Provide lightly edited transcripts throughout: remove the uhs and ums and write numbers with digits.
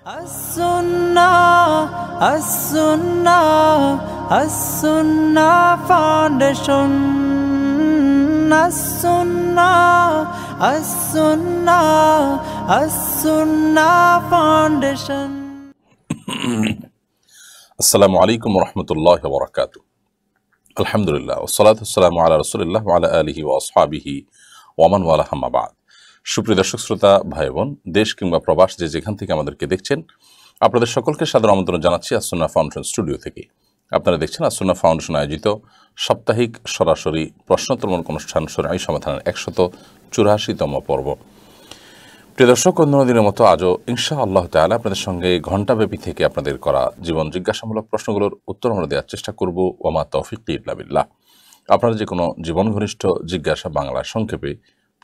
As-Sunnah Foundation. As-Sunnah Foundation. আসসালামু আলাইকুম ওয়া রাহমাতুল্লাহি ওয়া বারাকাতুহু। আলহামদুলিল্লাহ ওয়াসসালাতু ওয়াসসালামু আলা রাসূলিল্লাহ ওয়া আলা আলিহি ওয়া আসহাবিহি ওয়া মান ওয়ালা, আম্মা বা'দ। সুপ্রিয় দর্শক শ্রোতা ভাই বোন, দেশ কিংবা প্রবাস যে যেখান থেকে আমাদেরকে দেখছেন, আপনাদের সকলকে সাদর আমন্ত্রণ জানাচ্ছি as-Sunnah ফাউন্ডেশন স্টুডিও থেকে। আপনারা দেখছেন as-Sunnah ফাউন্ডেশন আয়োজিত সাপ্তাহিক সরাসরি প্রশ্নোত্তরমূলক অনুষ্ঠান শরীআই সমাধানের 184তম পর্ব। প্রিয় দর্শক, অন্য দিনের মতো আজও ইনশাআল্লাহ তাআলা আপনাদের সঙ্গে ঘণ্টাব্যাপী থেকে আপনাদের করা জীবন জিজ্ঞাসামূলক প্রশ্নগুলোর উত্তর আমরা দেওয়ার চেষ্টা করব। ওয়া মা তাওফীকি ইল্লা বিল্লাহ। আপনারা যে কোনো জীবন ঘনিষ্ঠ জিজ্ঞাসা বাংলা সংক্ষেপে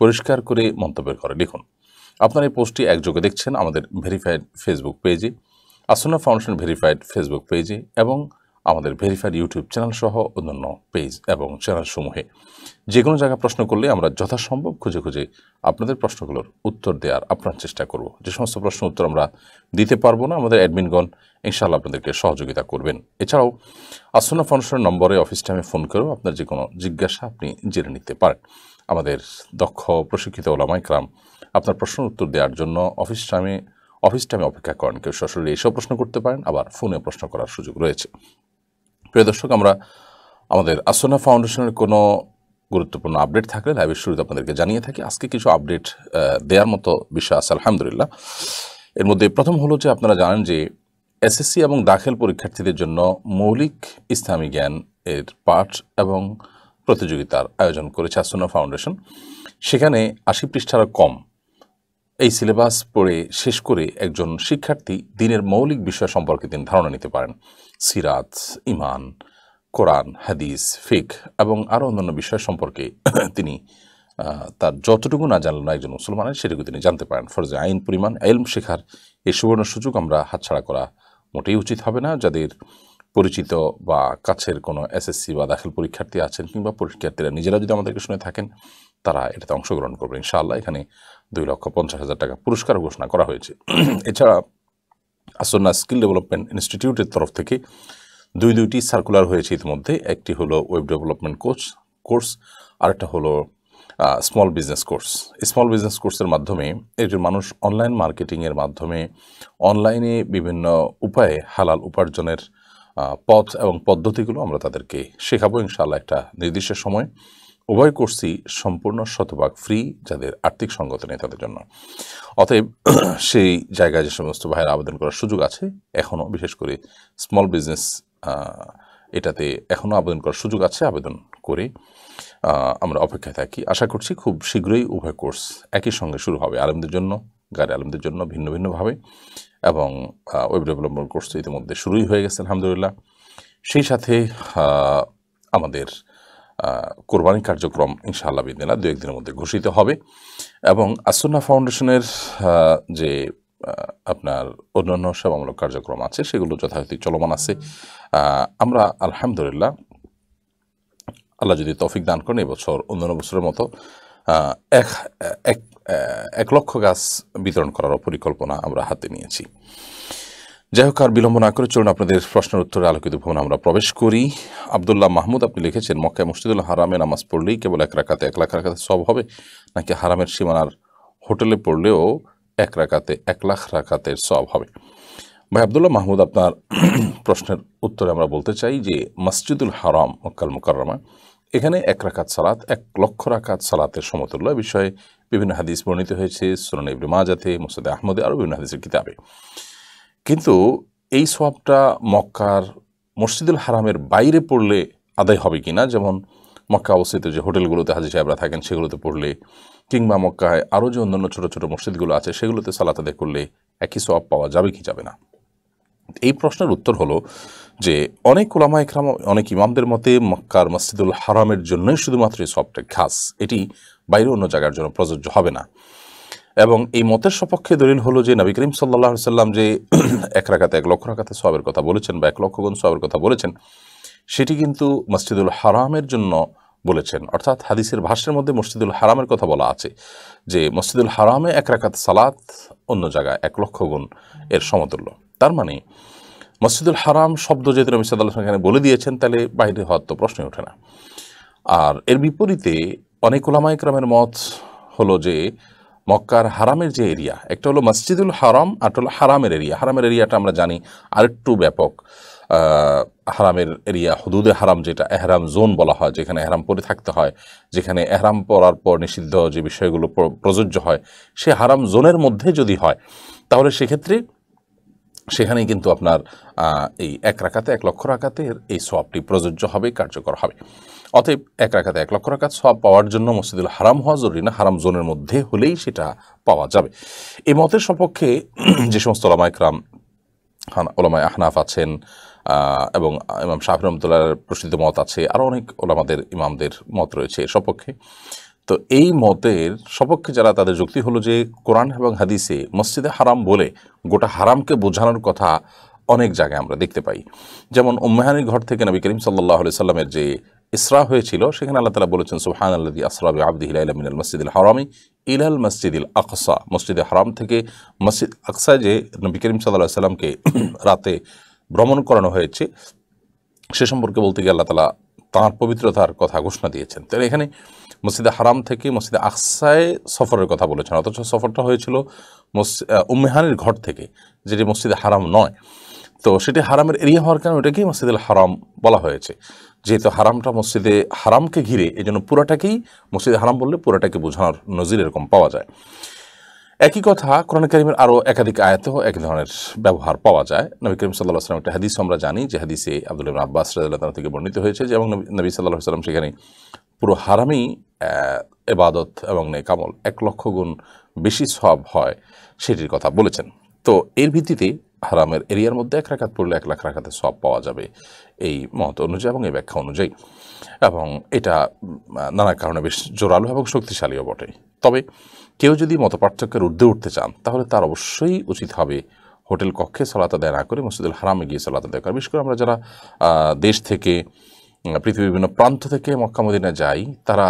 পরিষ্কার করে মন্তব্যের ঘরে লিখুন। আপনারা এই পোস্টটি একযোগে দেখছেন আমাদের ভেরিফাইড ফেসবুক পেজে, as-Sunnah ফাউন্ডেশন ভেরিফাইড ফেসবুক পেজে এবং আমাদের ভেরিফাইড ইউটিউব চ্যানেল সহ অন্যান্য পেজ এবং চ্যানেলসমূহে। যে কোনো জায়গায় প্রশ্ন করলে আমরা যথাসম্ভব খুঁজে খুঁজে আপনাদের প্রশ্নগুলোর উত্তর দেওয়ার আপনার চেষ্টা করব। যে সমস্ত প্রশ্ন উত্তর আমরা দিতে পারবো না, আমাদের অ্যাডমিনগণ ইনশাআল্লাহ আপনাদেরকে সহযোগিতা করবেন। এছাড়াও as-Sunnah ফাউন্ডেশনের নম্বরে অফিস টাইমে ফোন করেও আপনার যে কোনো জিজ্ঞাসা আপনি জেনে নিতে পারেন। আমাদের দক্ষ প্রশিক্ষিত ওলামায়ে কেরাম আপনার প্রশ্নের উত্তর দেওয়ার জন্য অফিস টাইমে অপেক্ষা করেন। কেউ সরাসরি এসেও প্রশ্ন করতে পারেন, আবার ফোনে প্রশ্ন করার সুযোগ রয়েছে। প্রিয় দর্শক, আমরা আমাদের as-Sunnah ফাউন্ডেশনের কোনো গুরুত্বপূর্ণ আপডেট থাকলে লাইভের শুরুতে আপনাদেরকে জানিয়ে থাকি। আজকে কিছু আপডেট দেওয়ার মতো বিষয় আছে আলহামদুলিল্লাহ। এর মধ্যে প্রথম হলো যে আপনারা জানেন যে এসএসসি এবং দাখিল পরীক্ষার্থীদের জন্য মৌলিক ইসলামী জ্ঞান এর পাঠ এবং প্রতিযোগিতার আয়োজন করেছে as-Sunnah ফাউন্ডেশন। সেখানে 80 পৃষ্ঠার কম এই সিলেবাস পড়ে শেষ করে একজন শিক্ষার্থী দিনের মৌলিক বিষয় সম্পর্কে তিনি ধারণা নিতে পারেন। সিরাত, ইমান, কোরআন, হাদিস, ফিকহ এবং আরও অন্যান্য বিষয় সম্পর্কে তিনি তার যতটুকু না জানলেন না একজন মুসলমানের, সেটুকু তিনি জানতে পারেন। ফরজে আইন পরিমাণ ইলম শেখার এই সুবর্ণ সুযোগ আমরা হাতছাড়া করা মোটেই উচিত হবে না। যাদের পরিচিত বা কাছের কোনো এসএসসি বা দাখিল পরীক্ষার্থী আছেন কিংবা পরীক্ষার্থীরা নিজেরা যদি আমাদেরকে শুনে থাকেন, তারা এটাতে অংশগ্রহণ করবেন ইনশাআল্লাহ। এখানে 2,50,000 টাকা পুরস্কার ঘোষণা করা হয়েছে। এছাড়া as-Sunnah স্কিল ডেভেলপমেন্ট ইনস্টিটিউটের তরফ থেকে দুইটি সার্কুলার হয়েছে ইতিমধ্যে। একটি হলো ওয়েব ডেভেলপমেন্ট কোর্স, আরেকটা হলো small business course. Small business কোর্সের মাধ্যমে একজন মানুষ অনলাইন মার্কেটিংয়ের মাধ্যমে অনলাইনে বিভিন্ন উপায়ে হালাল উপার্জনের পথ এবং পদ্ধতিগুলো আমরা তাদেরকে শেখাবো ইনশাআল্লাহ একটা নির্দিষ্ট সময়। উভয় কোর্সই সম্পূর্ণ শতভাগ ফ্রি, যাদের আর্থিক সঙ্গত নেই তাদের জন্য। অতএব সেই জায়গায় যে সমস্ত ভাইয়েরা আবেদন করার সুযোগ আছে এখনও, বিশেষ করে স্মল বিজনেস এটাতে এখনও আবেদন করার সুযোগ আছে, আবেদন করে আমরা অপেক্ষায় থাকি। আশা করছি খুব শীঘ্রই উভয় কোর্স একই সঙ্গে শুরু হবে, আলেমদের জন্য, গাড়ি আলেমদের জন্য ভিন্ন ভিন্নভাবে। এবং ওয়েব ডেভেলপমেন্ট কোর্স তো ইতিমধ্যে শুরুই হয়ে গেছে আলহামদুলিল্লাহ। সেই সাথে আমাদের কোরবানি কার্যক্রম ইনশাআল্লাহ বিদিনিল্লাহ 2-1 দিনের মধ্যে ঘোষিত হবে। এবং as-Sunnah ফাউন্ডেশনের যে আপনার অন্যান্য সেবামূলক কার্যক্রম আছে সেগুলো যথাযথ চলমান আছে। আমরা আলহামদুলিল্লাহ, আল্লাহ যদি তৌফিক দান করেন, এবছর অন্যান্য বছরের মতো 1 লক্ষ গাছ বিতরণ করার পরিকল্পনা আমরা হাতে নিয়েছি। যাই হোক, আর বিলম্ব না করে চলুন আপনাদের প্রশ্নের উত্তরে আলোকিত ভবনে আমরা প্রবেশ করি। আব্দুল্লাহ মাহমুদ আপনি লিখেছেন, মক্কায় মসজিদুল হারামে নামাজ পড়লেই কেবল 1 রাকাতে 1 লাখ রাকাতে সওয়াব হবে, নাকি হারামের সীমানার হোটেলে পড়লেও 1 রাকাতে 1 লাখ রাকাতের সওয়াব হবে? ভাই আব্দুল্লাহ মাহমুদ, আপনার প্রশ্নের উত্তরে আমরা বলতে চাই যে মসজিদুল হারাম মক্কাল মুকাররমা, এখানে 1 রাকাত সালাত 1 লক্ষ রাকাত সালাতের সমতুল্য। বিষয়ে বিভিন্ন হাদিস বর্ণিত হয়েছে সুনান ইবনে মাজাতে, মুসনাদ আহমদে, আরও বিভিন্ন হাদিসের কিতাবে। কিন্তু এই সওয়াবটা মক্কার মসজিদুল হারামের বাইরে পড়লে আদায় হবে কিনা, যেমন মক্কা অবস্থিত যে হোটেলগুলোতে হাজী সাহেবরা থাকেন সেগুলোতে পড়লে, কিংবা মক্কায় আরও যে অন্যান্য ছোটো ছোটো মসজিদগুলো আছে সেগুলোতে সালাত আদায় করলে একই সওয়াব পাওয়া যাবে কি যাবে না? এই প্রশ্নের উত্তর হলো যে অনেক উলামায়ে কেরাম, অনেক ইমামদের মতে মক্কার মসজিদুল হারামের জন্যই শুধুমাত্র এই সওয়াবটা খাস, এটি বাইরে অন্য জায়গার জন্য প্রযোজ্য হবে না। এবং এই মতের সপক্ষে দলিল হলো যে নবী করিম সাল্লাল্লাহু আলাইহি সাল্লাম যে 1 রাকাতে 1 লক্ষ রাকাতে সওয়াবের কথা বলেছেন বা 1 লক্ষ গুণ সওয়াবের কথা বলেছেন, সেটি কিন্তু মসজিদুল হারামের জন্য বলেছেন, অর্থাৎ হাদিসের ভাষ্যের মধ্যে মসজিদুল হারামের কথা বলা আছে যে মসজিদুল হারামে 1 রাকাত সালাত অন্য জায়গায় 1 লক্ষ গুণ এর সমতুল্য। তার মানে মসজিদুল হারাম শব্দ যেহেতু নবী সাল্লাল্লাহু আলাইহি ওয়াসাল্লাম এখানে বলে দিয়েছেন, তাহলে বাইরে হওয়ার তো প্রশ্নই ওঠে না। আর এর বিপরীতে অনেক উলামায়ে কেরামের মত হলো যে মক্কার হারামের যে এরিয়া, একটা হলো মসজিদুল হারাম আর হলো হারামের এরিয়া। হারামের এরিয়াটা আমরা জানি আরেকটু ব্যাপক। হারামের এরিয়া, হুদুদে হারাম, যেটা এহরাম জোন বলা হয়, যেখানে এহরাম পরে থাকতে হয়, যেখানে এহরাম পরার পর নিষিদ্ধ যে বিষয়গুলো প্রযোজ্য হয়, সে হারাম জোনের মধ্যে যদি হয় তাহলে সেক্ষেত্রে সেখানেই কিন্তু আপনার এই 1 রাকাতে 1 লক্ষ রাকাতের এই সওয়াবটি প্রযোজ্য হবে, কার্যকর হবে। অতএব 1 রাকাতে 1 লক্ষ রাকাত সওয়াব পাওয়ার জন্য মসজিদুল হারাম হওয়া জরুরি না, হারাম জোনের মধ্যে হলেই সেটা পাওয়া যাবে। এই মতের সপক্ষে যে সমস্ত ওলামায়ে কেরাম, ওলামায়ে আহনাফ আছেন এবং ইমাম শাফিঈ রাহমাতুল্লাহর প্রসিদ্ধ মত আছে, আরও অনেক ওলামাদের ইমামদের মত রয়েছে এর সপক্ষে। তো এই মতের সপক্ষে যারা, তাদের যুক্তি হলো যে কোরআন এবং হাদিসে মসজিদে হারাম বলে গোটা হারামকে বোঝানোর কথা অনেক জায়গায় আমরা দেখতে পাই। যেমন উম্মাহানির ঘর থেকে নবী করিম সাল্লাল্লাহু আলাইহি সাল্লামের যে ইসরা হয়েছিল, সেখানে আল্লাহ তাআলা বলেছেন সুবহানাল্লাযী আসরা বিআবদিহি লাইলাম মিনাল মাসজিদিল হারামি ইলাল মাসজিদিল আকসা। মসজিদে হারাম থেকে মসজিদ আকসা যে নবী করিম সাল্লাল্লাহু আলাইহি সাল্লামকে রাতে ভ্রমণ করানো হয়েছে, সে সম্পর্কে বলতে গিয়ে আল্লাহ তাআলা তাঁর পবিত্রতার কথা ঘোষণা দিয়েছেন। তাহলে এখানে মসজিদে হারাম থেকে মসজিদে আকসায় সফরের কথা বলেছেন, অথচ সফরটা হয়েছিল উম্মেহানির ঘর থেকে, যেটি মসজিদে হারাম নয়। তো সেটি হারামের এরিয়া হওয়ার কারণে ওটাকেই মসজিদুল হারাম বলা হয়েছে। যেহেতু হারামটা মসজিদে হারামকে ঘিরে, এই জন্য পুরাটাকেই মসজিদে হারাম বললে পুরাটাকে বোঝানোর নজির এরকম পাওয়া যায়। একই কথা কোরআন কারীমের আরও একাধিক আয়াতেও এক ধরনের ব্যবহার পাওয়া যায়। নবী করিম সাল্লাল্লাহু আলাইহি ওয়াসাল্লাম একটা হাদিস আমরা জানি, যে হাদিসে আব্দুল্লাহ ইবনে আব্বাস রাদিয়াল্লাহু তাআলা থেকে বর্ণিত হয়েছে যে, এবং নবী সাল্লাল্লাহু আলাইহি ওয়াসাল্লাম সেখানে পুরো হারামেই ইবাদত এবং নেক আমল 1 লক্ষ গুণ বেশি সওয়াব হয় সেটির কথা বলেছেন। তো এর ভিত্তিতে হারামের এরিয়ার মধ্যে 1 রাকাত পড়লে 1 লাখ রাকাতের সওয়াব পাওয়া যাবে এই মত অনুযায়ী এবং এই ব্যাখ্যা অনুযায়ী, এবং এটা নানা কারণে বেশ জোরালো এবং শক্তিশালীও বটে। তবে কেউ যদি মতপার্থক্যের ঊর্ধ্বে উঠতে চান, তাহলে তার অবশ্যই উচিত হবে হোটেল কক্ষে সালাত আদায় না করে মসজিদুল হারামে গিয়ে সালাত আদায় করা। বিশেষ করে আমরা যারা দেশ থেকে, পৃথিবীর বিভিন্ন প্রান্ত থেকে মক্কা মদিনা যাই, তারা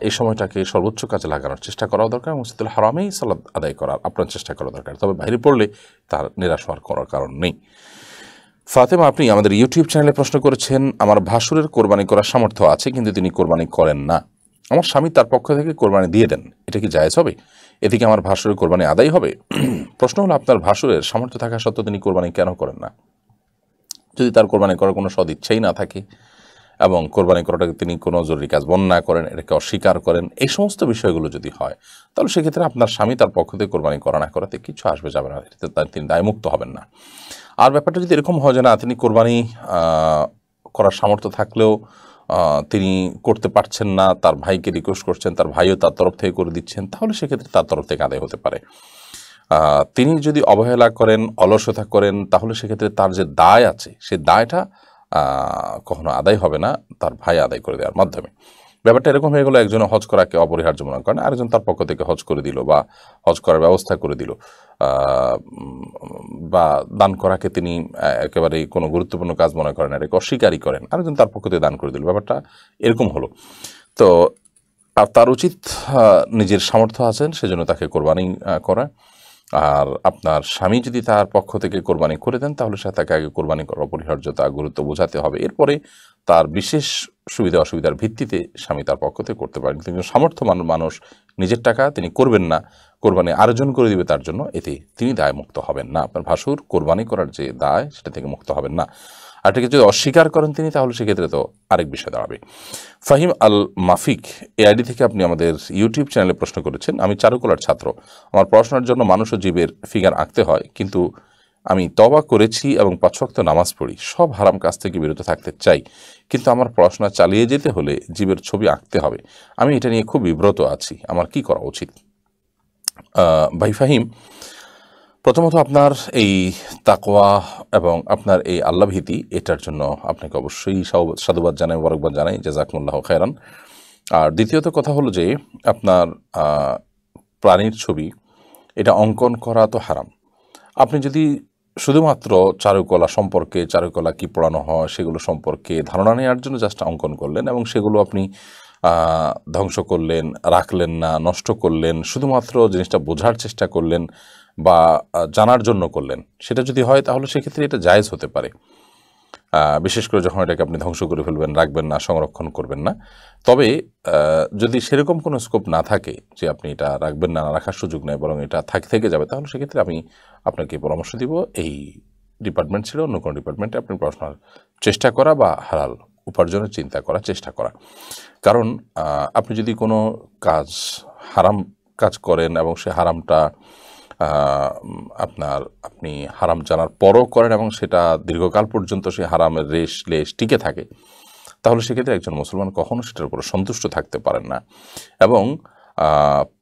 এই সময়টাকে সর্বোচ্চ কাজে লাগানোর চেষ্টা করা দরকার, মসজিদুল হারামেই সালাত আদায় করার আপনার চেষ্টা করা দরকার। তবে বাইরে পড়লে তার নিরাশ হওয়ার কোনো কারণ নেই। ফাতেমা, আপনি আমাদের ইউটিউব চ্যানেলে প্রশ্ন করেছেন, আমার ভাসুরের কোরবানি করার সামর্থ্য আছে কিন্তু তিনি কোরবানি করেন না, আমার স্বামী তার পক্ষ থেকে কোরবানি দিয়ে দেন, এটা কি জায়েজ হবে? এতে কি আমার ভাসুরের কোরবানি আদায় হবে? প্রশ্ন হলো, আপনার ভাসুরের সামর্থ্য থাকা সত্ত্বেও তিনি কোরবানি কেন করেন না? যদি তার কোরবানি করার কোনো সদ ইচ্ছাই না থাকে এবং কোরবানি করাটাকে তিনি কোনো জরুরি কাজ বর্ণনা করেন, এটাকে অস্বীকার করেন, এই সমস্ত বিষয়গুলো যদি হয়, তাহলে সেক্ষেত্রে আপনার স্বামী তার পক্ষ থেকে কোরবানি করা না করাতে কিছু আসবে যাবে না, তিনি দায়মুক্ত হবেন না। আর ব্যাপারটা যদি এরকম হয় যে না, তিনি কোরবানি করার সামর্থ্য থাকলেও তিনি করতে পারছেন না, তার ভাইকে রিকোয়েস্ট করছেন, তার ভাইও তার তরফ থেকে করে দিচ্ছেন, তাহলে সেক্ষেত্রে তার তরফ থেকে আদায় হতে পারে। তিনি যদি অবহেলা করেন, অলসতা করেন, তাহলে সেক্ষেত্রে তার যে দায় আছে, সে দায়টা কখনো আদায় হবে না তার ভাই আদায় করে দেওয়ার মাধ্যমে। ব্যাপারটা এরকম হয়ে গেলো, একজন হজ করাকে অপরিহার্য মনে করেন, আরেকজন তার পক্ষ থেকে হজ করে দিল বা হজ করার ব্যবস্থা করে দিল, বা দান করাকে তিনি একেবারেই কোনো গুরুত্বপূর্ণ কাজ মনে করেন, এটাকে অস্বীকারই করেন, আরেকজন তার পক্ষ থেকে দান করে দিল, ব্যাপারটা এরকম হলো। তো তার উচিত, নিজের সামর্থ্য আছেন সেজন্য তাকে কোরবানি করা। আর আপনার স্বামী যদি তার পক্ষ থেকে কোরবানি করে দেন, তাহলে সে তাকে আগে কোরবানি করার অপরিহার্যতা, গুরুত্ব বোঝাতে হবে, এরপরে তার বিশেষ সুবিধা অসুবিধার ভিত্তিতে স্বামী তার পক্ষ থেকে করতে পারেন। কিন্তু সামর্থ্যবান মানুষ নিজের টাকা তিনি করবেন না, কোরবানি আয়োজন করে দিবে তার জন্য, এতে তিনি দায় মুক্ত হবেন না। আপনার ভাসুর কোরবানি করার যে দায়, সেটা থেকে মুক্ত হবেন না। আর এটাকে যদি অস্বীকার করেন তিনি, তাহলে সেক্ষেত্রে তো আরেক বিষয় দাঁড়াবে। ফাহিম আল মাফিক এই আইডি থেকে আপনি আমাদের ইউটিউব চ্যানেলে প্রশ্ন করেছেন, আমি চারুকলার ছাত্র, আমার পড়াশোনার জন্য মানুষ ও জীবের ফিগার আঁকতে হয়, কিন্তু আমি তওবা করেছি এবং 5 ওয়াক্ত নামাজ পড়ি, সব হারাম কাজ থেকে বিরত থাকতে চাই, কিন্তু আমার পড়াশোনা চালিয়ে যেতে হলে জীবের ছবি আঁকতে হবে, আমি এটা নিয়ে খুব বিব্রত আছি, আমার কি করা উচিত? ভাই ফাহিম, প্রথমত আপনার এই তাকওয়া এবং আপনার এই আল্লাহভীতি, এটার জন্য আপনাকে অবশ্যই সাধুবাদ জানাই, মোবারকবাদ জানাই, জাযাকুমুল্লাহু খায়রান। আর দ্বিতীয়ত কথা হলো যে আপনার প্রাণীর ছবি এটা অঙ্কন করা তো হারাম। আপনি যদি শুধুমাত্র চারুকলা সম্পর্কে, চারুকলা কি পড়ানো হয় সেগুলো সম্পর্কে ধারণা নেওয়ার জন্য জাস্ট অঙ্কন করলেন এবং সেগুলো আপনি ধ্বংস করলেন, রাখলেন না, নষ্ট করলেন, শুধুমাত্র জিনিসটা বোঝার চেষ্টা করলেন বা জানার জন্য করলেন, সেটা যদি হয় তাহলে সেক্ষেত্রে এটা জায়েজ হতে পারে। বিশেষ করে যখন এটাকে আপনি ধ্বংস করে ফেলবেন, রাখবেন না, সংরক্ষণ করবেন না। তবে যদি সেরকম কোনো স্কোপ না থাকে যে আপনি এটা রাখবেন না, রাখার সুযোগ নেই, বরং এটা থেকে যাবে, তাহলে সেক্ষেত্রে আমি আপনাকে পরামর্শ দিব এই ডিপার্টমেন্ট ছিল অন্য কোনো ডিপার্টমেন্টে আপনি পড়াশোনার চেষ্টা করা বা হালাল উপার্জনের চিন্তা করার চেষ্টা করা। কারণ আপনি যদি কোনো কাজ হারাম কাজ করেন এবং সে হারামটা আপনি হারাম জানার পরও করেন এবং সেটা দীর্ঘকাল পর্যন্ত সেই হারামের লেশ টিকে থাকে, তাহলে সেক্ষেত্রে একজন মুসলমান কখনো সেটার উপর সন্তুষ্ট থাকতে পারেন না। এবং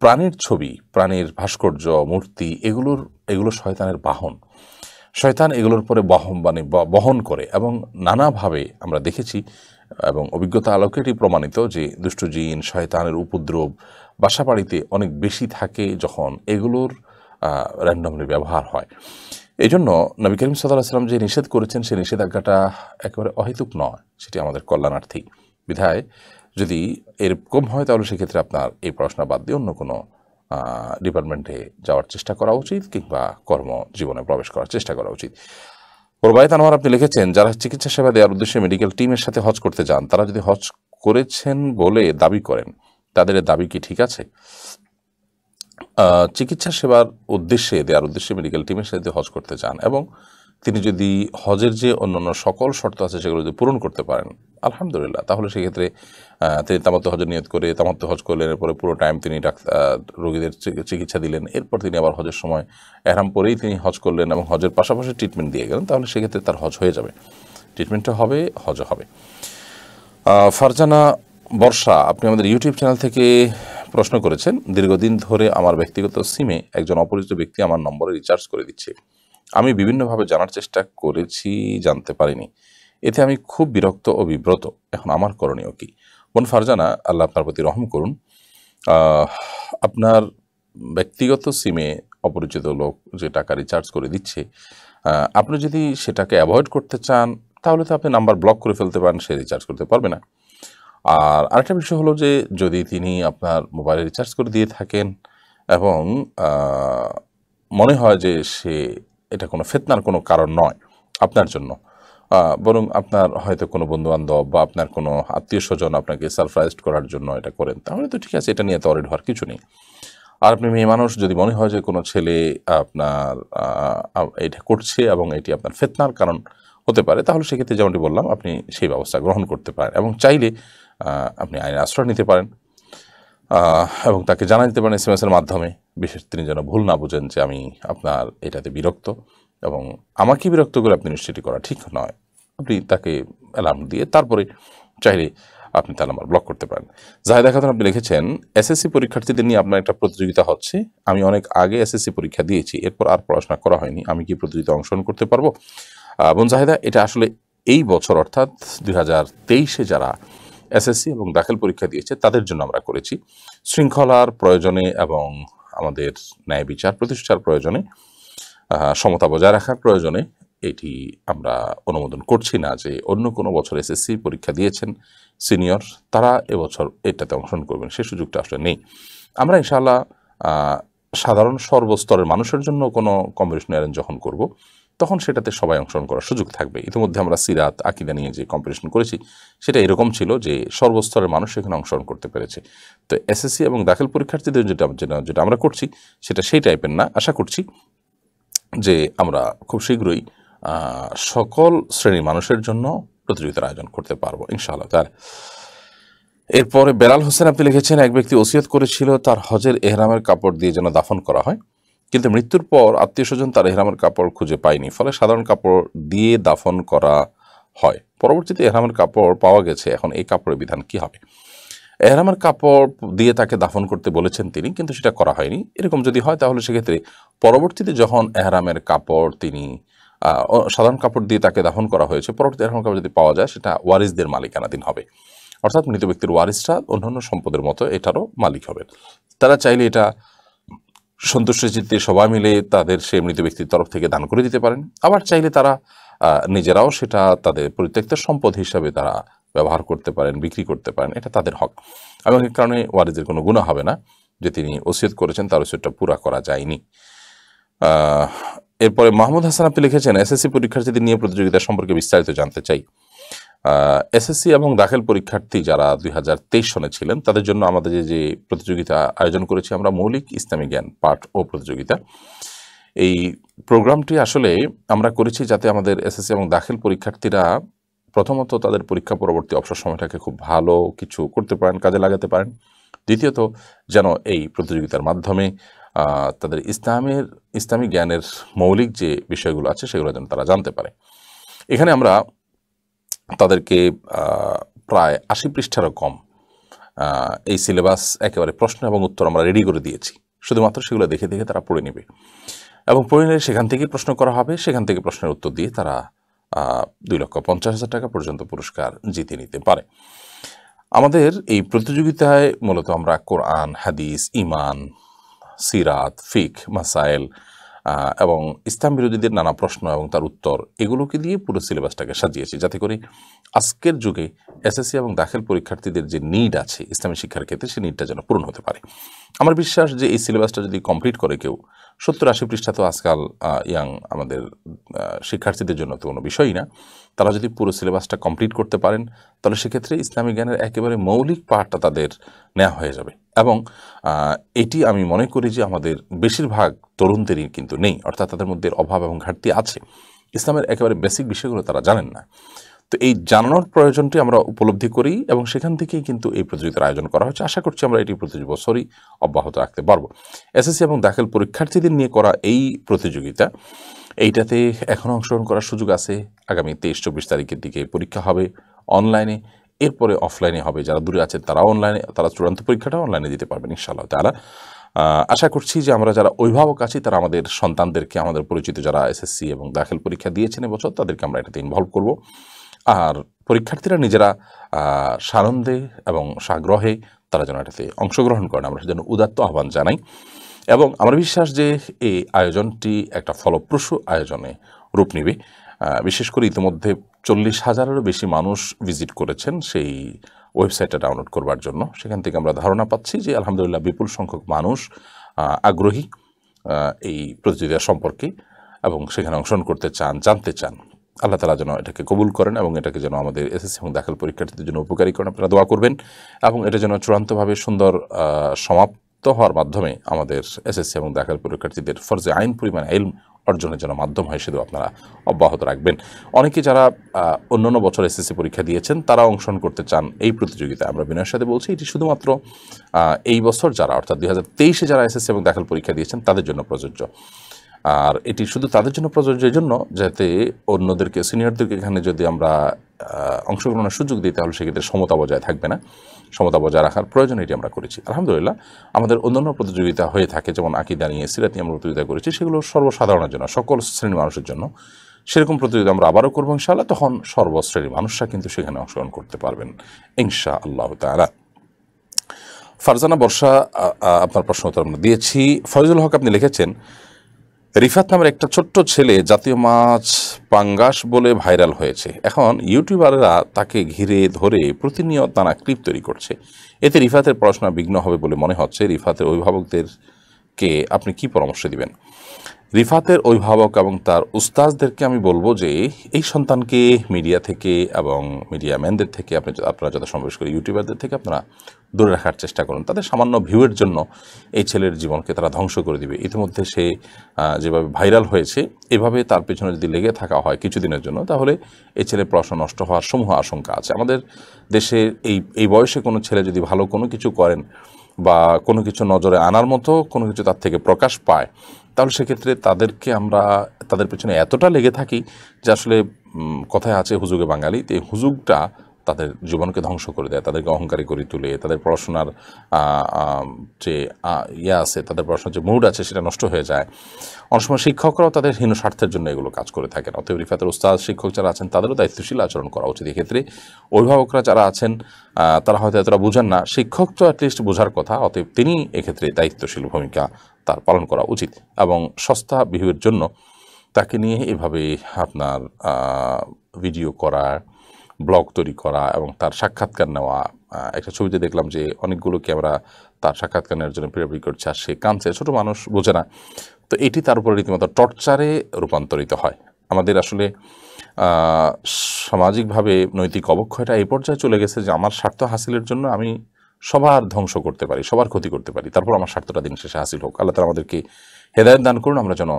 প্রাণীর ছবি, প্রাণীর ভাস্কর্য, মূর্তি, এগুলো শয়তানের বাহন। শয়তান এগুলোর পরে বহন করে এবং নানাভাবে আমরা দেখেছি এবং অভিজ্ঞতা আলোকে এটি প্রমাণিত যে দুষ্ট জিন, শয়তানের উপদ্রব বাসাবাড়িতে অনেক বেশি থাকে যখন এগুলোর র্যান্ডমলি ব্যবহার হয়। এই জন্য নবী করিম সাল্লাল্লাহু আলাইহি ওয়াসাল্লাম যে নিষেধ করেছেন সেই নিষেধাজ্ঞাটা একেবারে অহেতুক নয়, সেটি আমাদের কল্যাণার্থী। বিধায় যদি এরকম হয় তাহলে সেক্ষেত্রে আপনার এই পড়াশোনা বাদ দিয়ে অন্য কোনো ডিপার্টমেন্টে যাওয়ার চেষ্টা করা উচিত কিংবা কর্মজীবনে প্রবেশ করার চেষ্টা করা উচিত। রুবায়েত আনোয়ার আপনি লিখেছেন, যারা চিকিৎসা সেবা দেওয়ার উদ্দেশ্যে মেডিকেল টিমের সাথে হজ করতে যান, তারা যদি হজ করেছেন বলে দাবি করেন, তাদের দাবি কি ঠিক আছে? চিকিৎসা সেবার উদ্দেশ্যে দেওয়ার উদ্দেশ্যে মেডিকেল টিমের সাথে হজ করতে চান এবং তিনি যদি হজের যে অন্যান্য সকল শর্ত আছে সেগুলো যদি পূরণ করতে পারেন, আলহামদুলিল্লাহ, তাহলে সেক্ষেত্রে তিনি তামাত্তু হজের নিয়ত করে তামাত্তু হজ করলেন, এরপরে পুরো টাইম তিনি রোগীদের চিকিৎসা দিলেন, এরপর তিনি আবার হজের সময় এহরাম পরেই তিনি হজ করলেন এবং হজের পাশাপাশি ট্রিটমেন্ট দিয়ে গেলেন, তাহলে সেক্ষেত্রে তার হজ হয়ে যাবে, ট্রিটমেন্টও হবে, হজও হবে। ফারজানা বর্ষা আপনি আমাদের ইউটিউব চ্যানেল থেকে প্রশ্ন করেছেন, দীর্ঘদিন ধরে আমার ব্যক্তিগত সিমে একজন অপরিচিত ব্যক্তি আমার নম্বরে রিচার্জ করে দিচ্ছে। আমি বিভিন্নভাবে জানার চেষ্টা করেছি, জানতে পারিনি। এতে আমি খুব বিরক্ত ও বিব্রত। এখন আমার করণীয় কি? বোন ফারজানা, আল্লাহ আপনার প্রতি রহম করুন। আপনার ব্যক্তিগত সিমে অপরিচিত লোক যে টাকা রিচার্জ করে দিচ্ছে, আপনি যদি সেটাকে অ্যাভয়েড করতে চান তাহলে তো আপনি নাম্বার ব্লক করে ফেলতে পারেন, সে রিচার্জ করতে পারবে না। আর আরেকটা বিষয় হলো যে যদি তিনি আপনার মোবাইলে রিচার্জ করে দিয়ে থাকেন এবং মনে হয় যে এটা কোনো ফিতনার কোনো কারণ নয় আপনার জন্য, বরং আপনার হয়তো কোনো বন্ধুবান্ধব বা আপনার কোনো আত্মীয় স্বজন আপনাকে সারপ্রাইজড করার জন্য এটা করেন, তাহলে তো ঠিক আছে, এটা নিয়ে তো অরিড হওয়ার কিছু নেই। আর আপনি মেয়ে মানুষ, যদি মনে হয় যে কোনো ছেলে আপনার এটা করছে এবং এটি আপনার ফিতনার কারণ হতে পারে, তাহলে সেক্ষেত্রে যেমনটি বললাম আপনি সেই ব্যবস্থা গ্রহণ করতে পারেন এবং চাইলে আপনি আইনের আশ্রয় নিতে পারেন এবং তাকে জানা দিতে পারেন SMS-এর মাধ্যমে, বিশেষ তিনি যেন ভুল না বুঝেন যে আমি আপনার এটাতে বিরক্ত এবং আমাকে বিরক্ত করে আপনি নিশ্চিত করা ঠিক নয়। আপনি তাকে অ্যালার্ম দিয়ে তারপরে চাইলে আপনি তার নাম্বার ব্লক করতে পারেন। জাহেদা খাতুন আপনি লিখেছেন, SSC পরীক্ষার্থীদের নিয়ে আপনার একটা প্রতিযোগিতা হচ্ছে। আমি অনেক আগে SSC পরীক্ষা দিয়েছি, এরপর আর পড়াশোনা করা হয়নি। আমি কি প্রতিযোগিতা অংশগ্রহণ করতে পারবো? বোন জাহেদা, এটা আসলে এই বছর অর্থাৎ 2023-এ যারা SSC এবং দাখিল পরীক্ষা দিয়েছে তাদের জন্য আমরা করেছি। শৃঙ্খলার প্রয়োজনে এবং আমাদের ন্যায় বিচার প্রতিষ্ঠার প্রয়োজনে, সমতা বজায় রাখার প্রয়োজনে এটি আমরা অনুমোদন করছি না যে অন্য কোনো বছর SSC পরীক্ষা দিয়েছেন সিনিয়র, তারা এবছর এটাতে অংশগ্রহণ করবেন, সে সুযোগটা আসলে নেই। আমরা ইনশাআল্লাহ সাধারণ সর্বস্তরের মানুষের জন্য কোনো কম্পিটিশন অ্যারেঞ্জ যখন করব, তখন সেটাতে সবাই অংশগ্রহণ করার সুযোগ থাকবে। ইতিমধ্যে আমরা সিরাত, আকিদা নিয়ে যে কম্পিটিশন করেছি সেটা এরকম ছিল যে সর্বস্তরের মানুষ সেখানে অংশগ্রহণ করতে পেরেছে। তো SSC এবং দাখিল পরীক্ষার্থীদের যেটা আমরা করছি সেটা সেই টাইপের না। আশা করছি যে আমরা খুব শীঘ্রই সকল শ্রেণীর মানুষের জন্য প্রতিযোগিতার আয়োজন করতে পারবো ইনশাআল্লাহ তাআলা। এরপরে বেলাল হোসেন আপনি লিখেছেন, এক ব্যক্তি ওসিয়ত করেছিল তার হজের এহরামের কাপড় দিয়ে যেন দাফন করা হয়, কিন্তু মৃত্যুর পর আত্মীয় স্বজন তার এহরামের কাপড় খুঁজে পায়নি, ফলে সাধারণ কাপড় দিয়ে দাফন করা হয়। পরবর্তীতে এহরামের কাপড় পাওয়া গেছে, এখন এই কাপড়ের বিধান কি হবে? এহরামের কাপড় দিয়ে তাকে দাফন করতে বলেছেন তিনি, কিন্তু সেটা করা হয়নি। এরকম যদি হয় তাহলে সেক্ষেত্রে পরবর্তীতে যখন এহরামের কাপড় তিনি সাধারণ কাপড় দিয়ে তাকে দাফন করা হয়েছে, পরবর্তী এহরামের কাপড় যদি পাওয়া যায় সেটা ওয়ারিসদের মালিকানাধীন হবে, অর্থাৎ মৃত ব্যক্তির ওয়ারিসরা অন্যান্য সম্পদের মতো এটারও মালিক হবে। তারা চাইলে এটা সন্তুষ্ট চিত্তে সবাই মিলে তাদের সেই মৃত ব্যক্তির তরফ থেকে দান করে দিতে পারেন। আবার চাইলে তারা নিজেরাও সেটা তাদের পরিত্যক্ত সম্পদ হিসাবে তারা ব্যবহার করতে পারেন, বিক্রি করতে পারেন, এটা তাদের হক। এবং এই কারণে ওয়ারিসের কোনো গুনাহ হবে না যে তিনি ওসিয়ত করেছেন তার ওসিয়তটা পুরা করা যায়নি। এরপরে মাহমুদ হাসান আপনি লিখেছেন, এসএসসি পরীক্ষার্থীদের নিয়ে প্রতিযোগিতা সম্পর্কে বিস্তারিত জানতে চাই। এসএসসি এবং দাখিল পরীক্ষার্থী যারা 2023 সনে ছিলেন তাদের জন্য আমাদের যে প্রতিযোগিতা আয়োজন করেছি আমরা, মৌলিক ইসলামী জ্ঞান পাঠ ও প্রতিযোগিতা, এই প্রোগ্রামটি আসলে আমরা করেছি যাতে আমাদের এসএসসি এবং দাখিল পরীক্ষার্থীরা প্রথমত তাদের পরীক্ষা পরবর্তী অবসর সময়টাকে খুব ভালো কিছু করতে পারেন, কাজে লাগাতে পারেন। দ্বিতীয়ত যেন এই প্রতিযোগিতার মাধ্যমে তাদের ইসলামী জ্ঞানের মৌলিক যে বিষয়গুলো আছে সেগুলো যেন তারা জানতে পারে। এখানে আমরা তাদেরকে প্রায় 80 পৃষ্ঠারও কম এই সিলেবাস একেবারে প্রশ্ন এবং উত্তর আমরা রেডি করে দিয়েছি। শুধুমাত্র সেগুলো দেখে দেখে তারা পড়ে নেবে এবং পড়ে নিলে সেখান থেকে প্রশ্ন করা হবে, সেখান থেকে প্রশ্নের উত্তর দিয়ে তারা 2,50,000 টাকা পর্যন্ত পুরস্কার জিতে নিতে পারে। আমাদের এই প্রতিযোগিতায় মূলত আমরা কোরআন, হাদিস, ঈমান, সিরাত, ফিক, মাসাইল এবং ইসলাম বিরোধীদের নানা প্রশ্ন এবং তার উত্তর এগুলোকে দিয়ে পুরো সিলেবাসটাকে সাজিয়েছি, যাতে করে আজকের যুগে এসএসসি এবং দাখিল পরীক্ষার্থীদের যে নিড আছে ইসলামী শিক্ষার ক্ষেত্রে সেই নিডটা যেন পূরণ হতে পারে। আমার বিশ্বাস যে এই সিলেবাসটা যদি কমপ্লিট করে কেউ, 70-80 পৃষ্ঠা তো আজকাল আমাদের শিক্ষার্থীদের জন্য তো কোনো বিষয়ই না, তারা যদি পুরো সিলেবাসটা কমপ্লিট করতে পারেন তাহলে সেক্ষেত্রে ইসলামী জ্ঞানের একেবারে মৌলিক পাঠটা তাদের নেওয়া হয়ে যাবে। এবং এটি আমি মনে করি যে আমাদের বেশিরভাগ তরুণদেরই কিন্তু নেই, অর্থাৎ তাদের মধ্যে অভাব এবং ঘাটতি আছে, ইসলামের একেবারে বেসিক বিষয়গুলো তারা জানেন না। তো এই জানানোর প্রয়োজনটি আমরা উপলব্ধি করি এবং সেখান থেকেই কিন্তু এই প্রতিযোগিতার আয়োজন করা হচ্ছে। আশা করছি আমরা এটি প্রতি বছরই অব্যাহত রাখতে পারবো। এসএসসি এবং দাখিল পরীক্ষার্থীদের নিয়ে করা এই প্রতিযোগিতা, এইটাতে এখনও অংশগ্রহণ করার সুযোগ আছে। আগামী 23-24 তারিখের দিকে পরীক্ষা হবে অনলাইনে, এরপরে অফলাইনে হবে। যারা দূরে আছেন তারাও অনলাইনে, তারা চূড়ান্ত পরীক্ষাটা অনলাইনে দিতে পারবেন ইনশাআল্লাহ তাআলা। আশা করছি যে আমরা যারা অভিভাবক আছি তারা আমাদের সন্তানদেরকে, আমাদের পরিচিত যারা এসএসসি এবং দাখিল পরীক্ষা দিয়েছেন এবছর, তাদেরকে আমরা এটাতে ইনভলভ করব। আর পরীক্ষার্থীরা নিজেরা সানন্দে এবং সাগ্রহে তারা যেন এটাতে অংশগ্রহণ করেন, আমরা সেজন্য উদাত্ত আহ্বান জানাই। এবং আমার বিশ্বাস যে এই আয়োজনটি একটা ফলপ্রসূ আয়োজনে রূপ নেবে। বিশেষ করে ইতিমধ্যে 40,000-এরও বেশি মানুষ ভিজিট করেছেন সেই ওয়েবসাইটটা ডাউনলোড করবার জন্য। সেখান থেকে আমরা ধারণা পাচ্ছি যে আলহামদুলিল্লাহ বিপুল সংখ্যক মানুষ আগ্রহী এই প্রতিযোগিতা সম্পর্কে এবং সেখানে অংশগ্রহণ করতে চান, জানতে চান। আল্লাহ তাআলা যেন এটাকে কবুল করেন এবং এটাকে যেন আমাদের এসএসসি এবং দাখিল পরীক্ষার্থীদের জন্য উপকারী করেন। আপনারা দোয়া করবেন এবং এটা যেন চূড়ান্তভাবে সুন্দর সমাপ্ত হওয়ার মাধ্যমে আমাদের এসএসসি এবং দাখিল পরীক্ষার্থীদের ফরজে আইন পরিমাণ ইলম অর্জনের জন্য মাধ্যম হয়, সেটাও আপনারা অব্যাহত রাখবেন। অনেকে যারা অন্যান্য বছর এসএসসি পরীক্ষা দিয়েছেন তারা অংশগ্রহণ করতে চান এই প্রতিযোগিতায়, আমরা বিনয়ের সাথে বলছি এটি শুধুমাত্র এই বছর যারা, অর্থাৎ 2023-এ যারা এসএসসি এবং দাখিল পরীক্ষা দিয়েছেন তাদের জন্য প্রযোজ্য। আর এটি শুধু তাদের জন্য প্রযোজ্য এই জন্য যাতে অন্যদেরকে, সিনিয়রদেরকে এখানে যদি আমরা অংশগ্রহণের সুযোগ দিই তাহলে সেক্ষেত্রে সমতা বজায় থাকবে না। সমতা বজায় রাখার প্রয়োজন এটি আমরা করেছি। আলহামদুলিল্লাহ আমাদের অন্যান্য প্রতিযোগিতা হয়ে থাকে, যেমন আকীদা নিয়ে, সিরাত নিয়ে আমরা প্রতিযোগিতা করেছি, সেগুলো সর্বসাধারণের জন্য, সকল শ্রেণীর মানুষের জন্য। সেরকম প্রতিযোগিতা আমরা আবারও করবো ইনশাআল্লাহ, তখন সর্বশ্রেণীর মানুষরা কিন্তু সেখানে অংশগ্রহণ করতে পারবেন ইনশাআল্লাহ তাআলা। ফারজানা বর্ষা আপনার প্রশ্ন উত্তর আমরা দিয়েছি। ফয়জুল হক আপনি লিখেছেন, রিফাত নামের একটা ছোট্ট ছেলে জাতীয় মাছ পাঙ্গাস বলে ভাইরাল হয়েছে। এখন ইউটিউবাররা তাকে ঘিরে ধরে প্রতিনিয়ত নানা ক্লিপ তৈরি করছে। এতে রিফাতের পড়াশোনা বিঘ্ন হবে বলে মনে হচ্ছে। রিফাতের অভিভাবকদেরকে আপনি কি পরামর্শ দিবেন? রিফাতের অভিভাবক এবং তার উস্তাজদেরকে আমি বলবো যে এই সন্তানকে মিডিয়া থেকে এবং মিডিয়া ম্যানদের থেকে আপনারা যত সমাবেশ করে ইউটিউবারদের থেকে আপনারা দূরে রাখার চেষ্টা করুন। তাদের সামান্য ভিউয়ের জন্য এই ছেলের জীবনকে তারা ধ্বংস করে দিবে। ইতিমধ্যে সে যেভাবে ভাইরাল হয়েছে, এভাবে তার পেছনে যদি লেগে থাকা হয় কিছুদিনের জন্য, তাহলে এই ছেলের পড়াশোনা নষ্ট হওয়ার সমূহ আশঙ্কা আছে। আমাদের দেশে এই বয়সে কোনো ছেলে যদি ভালো কোনো কিছু করেন বা কোনো কিছু নজরে আনার মতো কোনো কিছু তার থেকে প্রকাশ পায়, তাহলে সেক্ষেত্রে তাদেরকে আমরা তাদের পেছনে এতটা লেগে থাকি যে আসলে কথায় আছে হুজুগে বাঙালি, এই হুজুগটা তাদের জীবনকে ধ্বংস করে দেয়, তাদেরকে অহংকারী করে তুলে, তাদের পড়াশোনার যে আছে, তাদের পড়াশোনার যে মুড আছে সেটা নষ্ট হয়ে যায়। অনেক সময় শিক্ষকরাও তাদের হীন স্বার্থের জন্য এগুলো কাজ করে থাকেন। অতএব রিফাতের উস্তাদ শিক্ষক যারা আছেন তাদেরও দায়িত্বশীল আচরণ করা উচিত। এক্ষেত্রে অভিভাবকরা যারা আছেন তারা হয়তো এতটা বুঝেন না, শিক্ষক তো অ্যাটলিস্ট বোঝার কথা, অতএব তিনি এক্ষেত্রে দায়িত্বশীল ভূমিকা তার পালন করা উচিত। এবং সস্তা বিহের জন্য তাকে নিয়ে এভাবে আপনার ভিডিও করা, ব্লগ তৈরি করা এবং তার সাক্ষাৎকার নেওয়া। একটা ছবিতে দেখলাম যে অনেকগুলো ক্যামেরা তার সাক্ষাৎকার নেওয়ার জন্য প্রেরণ করছে, আর সে কাঁদছে, ছোটো মানুষ, বোঝে না। তো এটি তার উপরে রীতিমতো টর্চারে রূপান্তরিত হয়। আমাদের আসলে সামাজিকভাবে নৈতিক অবক্ষয়টা এই পর্যায়ে চলে গেছে যে আমার স্বার্থ হাসিলের জন্য আমি সবার ধ্বংস করতে পারি, সবার ক্ষতি করতে পারি, তারপর আমার স্বার্থটা দিন শেষে হাসিল হোক। আল্লাহ তাআলা আমাদেরকে হেদায়েত দান করুন, আমরা যেন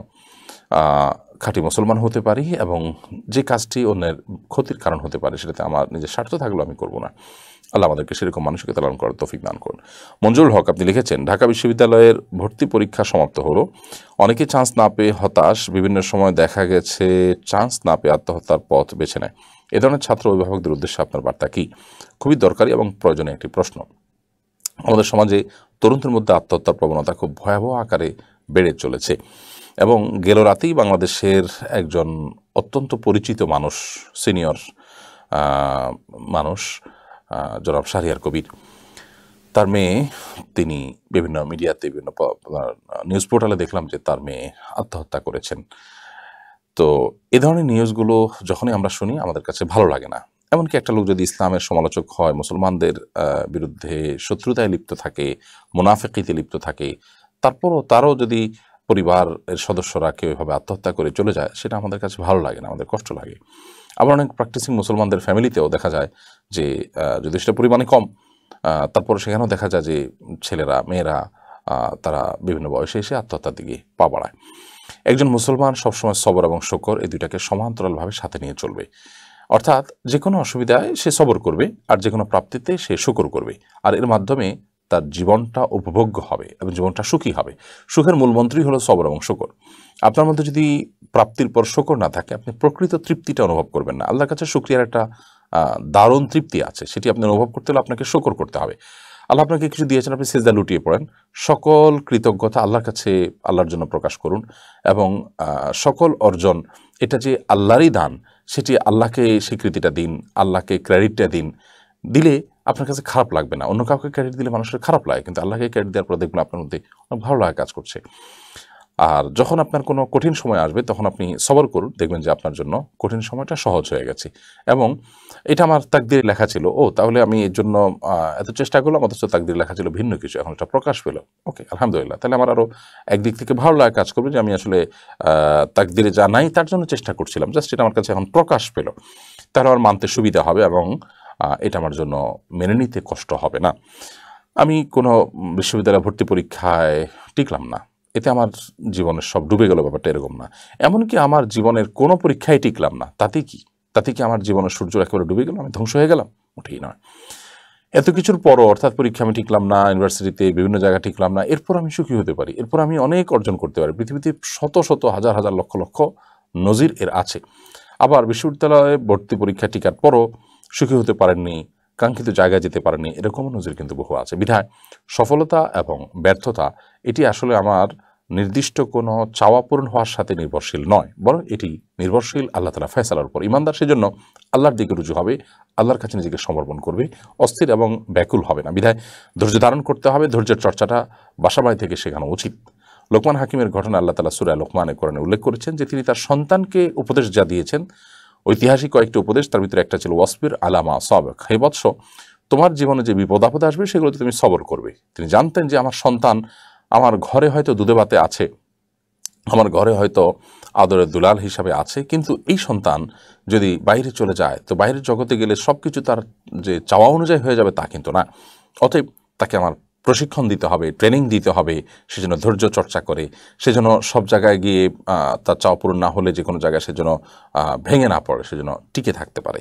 খাঁটি মুসলমান হতে পারি এবং যে কাজটি অন্যের ক্ষতির কারণ হতে পারে সেটাতে আমার নিজের স্বার্থ থাকলেও আমি করব না। আল্লাহ আমাদেরকে সেরকম মানসিকতা লালন করার তৌফিক দান করুন। মঞ্জুরুল হক আপনি লিখেছেন, ঢাকা বিশ্ববিদ্যালয়ের ভর্তি পরীক্ষা সমাপ্ত হলো, অনেকে চান্স না পেয়ে হতাশ, বিভিন্ন সময় দেখা গেছে চান্স না পেয়ে আত্মহত্যার পথ বেছে নেয়। এ ধরনের ছাত্র অভিভাবকদের উদ্দেশ্যে আপনার বার্তা কী? খুবই দরকারি এবং প্রয়োজনীয় একটি প্রশ্ন। আমাদের সমাজে তরুণদের মধ্যে আত্মহত্যার প্রবণতা খুব ভয়াবহ আকারে বেড়ে চলেছে এবং গেল রাতেই বাংলাদেশের একজন অত্যন্ত পরিচিত মানুষ, সিনিয়র মানুষ, জনাব শাহরিয়ার কবির, তার মেয়ে, তিনি বিভিন্ন মিডিয়াতে, বিভিন্ন নিউজ পোর্টালে দেখলাম যে তার মেয়ে আত্মহত্যা করেছেন। তো এ ধরনের নিউজগুলো যখনই আমরা শুনি আমাদের কাছে ভালো লাগে না। এমনকি একটা লোক যদি ইসলামের সমালোচক হয়, মুসলমানদের বিরুদ্ধে শত্রুতায় লিপ্ত থাকে, মুনাফিকিতে লিপ্ত থাকে, তারপরও তারও যদি পরিবারের সদস্যরা কেউ এভাবে আত্মহত্যা করে চলে যায়, সেটা আমাদের কাছে ভালো লাগে না, আমাদের কষ্ট লাগে। আবার অনেক প্র্যাকটিসিং মুসলমানদের ফ্যামিলিতেও দেখা যায় যে যদি সেটা পরিমাণে কম, তারপর সেখানেও দেখা যায় যে ছেলেরা, মেয়েরা তারা বিভিন্ন বয়সে এসে আত্মহত্যার দিকে পা বাড়ায়। একজন মুসলমান সবসময় সবর এবং শকর এই দুইটাকে সমান্তরালভাবে সাথে নিয়ে চলবে। অর্থাৎ যে কোনো অসুবিধায় সে সবর করবে আর যে কোনো প্রাপ্তিতে সে শুকর করবে, আর এর মাধ্যমে তার জীবনটা উপভোগ্য হবে এবং জীবনটা সুখী হবে। সুখের মূলমন্ত্রই হলো সবর এবং শকর। আপনার মধ্যে যদি প্রাপ্তির পর শকর না থাকে, আপনি প্রকৃত তৃপ্তিটা অনুভব করবেন না। আল্লাহর কাছে শুকরিয়ার একটা দারুণ তৃপ্তি আছে, সেটি আপনি অনুভব করতে হলে আপনাকে শকর করতে হবে। আল্লাহ আপনাকে কিছু দিয়েছেন, আপনি সেজদা লুটিয়ে পড়েন, সকল কৃতজ্ঞতা আল্লাহর কাছে, আল্লাহর জন্য প্রকাশ করুন এবং সকল অর্জন এটা যে আল্লাহরই দান, সেটি আল্লাহকে স্বীকৃতিটা দিন, আল্লাহকে ক্রেডিটটা দিন। দিলে আপনার কাছে খারাপ লাগবে না। অন্য কাউকে ক্রেডিট দিলে মানুষের খারাপ লাগে, কিন্তু আল্লাহকে ক্রেডিট দেওয়ার পর দেখবেন আপনার মধ্যে অনেক ভালো লাগা কাজ করছে। আর যখন আপনার কোনো কঠিন সময় আসবে তখন আপনি সবর করুন, দেখবেন যে আপনার জন্য কঠিন সময়টা সহজ হয়ে গেছে। এবং এটা আমার তাকদিরে লেখা ছিল, তাহলে আমি এর জন্য এত চেষ্টা করলাম, অথচ তাকদিরে লেখা ছিল ভিন্ন কিছু, এখন এটা প্রকাশ পেল, ওকে আলহামদুলিল্লাহ। তাহলে আমার আরও একদিক থেকে ভালো লাগা কাজ করবে যে আমি আসলে তাকদিরে যা নাই তার জন্য চেষ্টা করছিলাম, জাস্ট এটা আমার কাছে এখন প্রকাশ পেল, তাহলে আমার মানতে সুবিধা হবে এবং এটা আমার জন্য মেনে নিতে কষ্ট হবে না। আমি কোনো বিশ্ববিদ্যালয় ভর্তি পরীক্ষায় টিকলাম না, এতে আমার জীবনের সব ডুবে গেল, ব্যাপারটা এরকম না। এমনকি আমার জীবনের কোনো পরীক্ষায় টিকলাম না, তাতে কি আমার জীবনের সূর্য একেবারে ডুবে গেল, আমি ধ্বংস হয়ে গেলাম? মোটেই নয়। এত কিছুর পরও, অর্থাৎ পরীক্ষা আমি টিকলাম না, ইউনিভার্সিটিতে বিভিন্ন জায়গায় টিকলাম না, এরপর আমি সুখী হতে পারি, এরপর আমি অনেক অর্জন করতে পারি। পৃথিবীতে শত শত হাজার হাজার লক্ষ লক্ষ নজির এর আছে। আবার বিশ্ববিদ্যালয়ে ভর্তি পরীক্ষা টিকার পরও সুখী হতে পারেননি, কাঙ্ক্ষিত জায়গায় যেতে পারেনি, এরকমও নজির কিন্তু বহু আছে। বিধায় সফলতা এবং ব্যর্থতা এটি আসলে আমার নির্দিষ্ট কোনো চাওয়া পূরণ হওয়ার সাথে নির্ভরশীল নয়, বরং এটি নির্ভরশীল আল্লাহ তাআলা ফয়সালার উপর। ইমানদার সেজন্য আল্লাহর দিকে রুজু হবে, আল্লাহর কাছে নিজেকে সমর্পণ করবে, অস্থির এবং ব্যাকুল হবে না। বিধায় ধৈর্য ধারণ করতে হবে, ধৈর্যের চর্চাটা বাসাবাড়ি থেকে শেখানো উচিত। লোকমান হাকিমের ঘটনা আল্লাহ তাআলা সূরা লোকমানে কোরআনে উল্লেখ করেছেন যে তিনি তার সন্তানকে উপদেশ যা দিয়েছেন, ঐতিহাসিক কয়েকটি উপদেশ, তার ভিতরে একটা ছিল ওয়াসবির আলা মা সাবাক, হে বৎস, তোমার জীবনে যে বিপদ আপদ আসবে সেগুলোতে তুমি সবর করবে। তিনি জানতেন যে আমার সন্তান আমার ঘরে হয়তো দুধে ভাতে আছে, আমার ঘরে হয়তো আদরের দুলাল হিসাবে আছে, কিন্তু এই সন্তান যদি বাইরে চলে যায় তো বাইরের জগতে গেলে সব কিছু তার যে চাওয়া অনুযায়ী হয়ে যাবে তা কিন্তু না। অতএব তাকে আমার প্রশিক্ষণ দিতে হবে, ট্রেনিং দিতে হবে, সেজন্য ধৈর্য চর্চা করে, সেজন্য সব জায়গায় গিয়ে তার চাওয়া পূরণ না হলে যে কোনো জায়গায় সেজন্য ভেঙে না পড়ে, সেজন্য টিকে থাকতে পারে।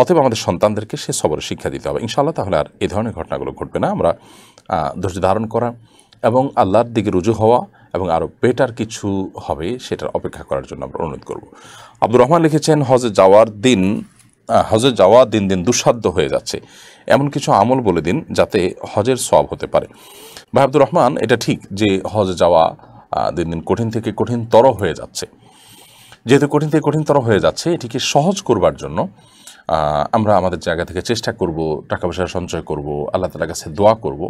অতএব আমাদের সন্তানদেরকে সে সবরের শিক্ষা দিতে হবে ইনশাআল্লাহ, তাহলে আর এই ধরনের ঘটনাগুলো ঘটবে না। আমরা ধৈর্য ধারণ করা এবং আল্লাহর দিকে রুজু হওয়া এবং আরও বেটার কিছু হবে সেটার অপেক্ষা করার জন্য আমরা অনুরোধ করব। আব্দুর রহমান লিখেছেন, হজে যাওয়ার দিন হজে যাওয়া দিন দিন দুঃসাধ্য হয়ে যাচ্ছে, এমন কিছু আমল বলে দিন যাতে হজের সওয়াব হতে পারে। ভাই আব্দুর রহমান, এটা ঠিক যে হজে যাওয়া দিন দিন কঠিন থেকে কঠিনতর হয়ে যাচ্ছে। যেহেতু কঠিন থেকে কঠিনতর হয়ে যাচ্ছে, এটিকে সহজ করবার জন্য আমরা আমাদের জায়গা থেকে চেষ্টা করব, টাকা পয়সা সঞ্চয় করব, আল্লাহ তাআলার কাছে দোয়া করব।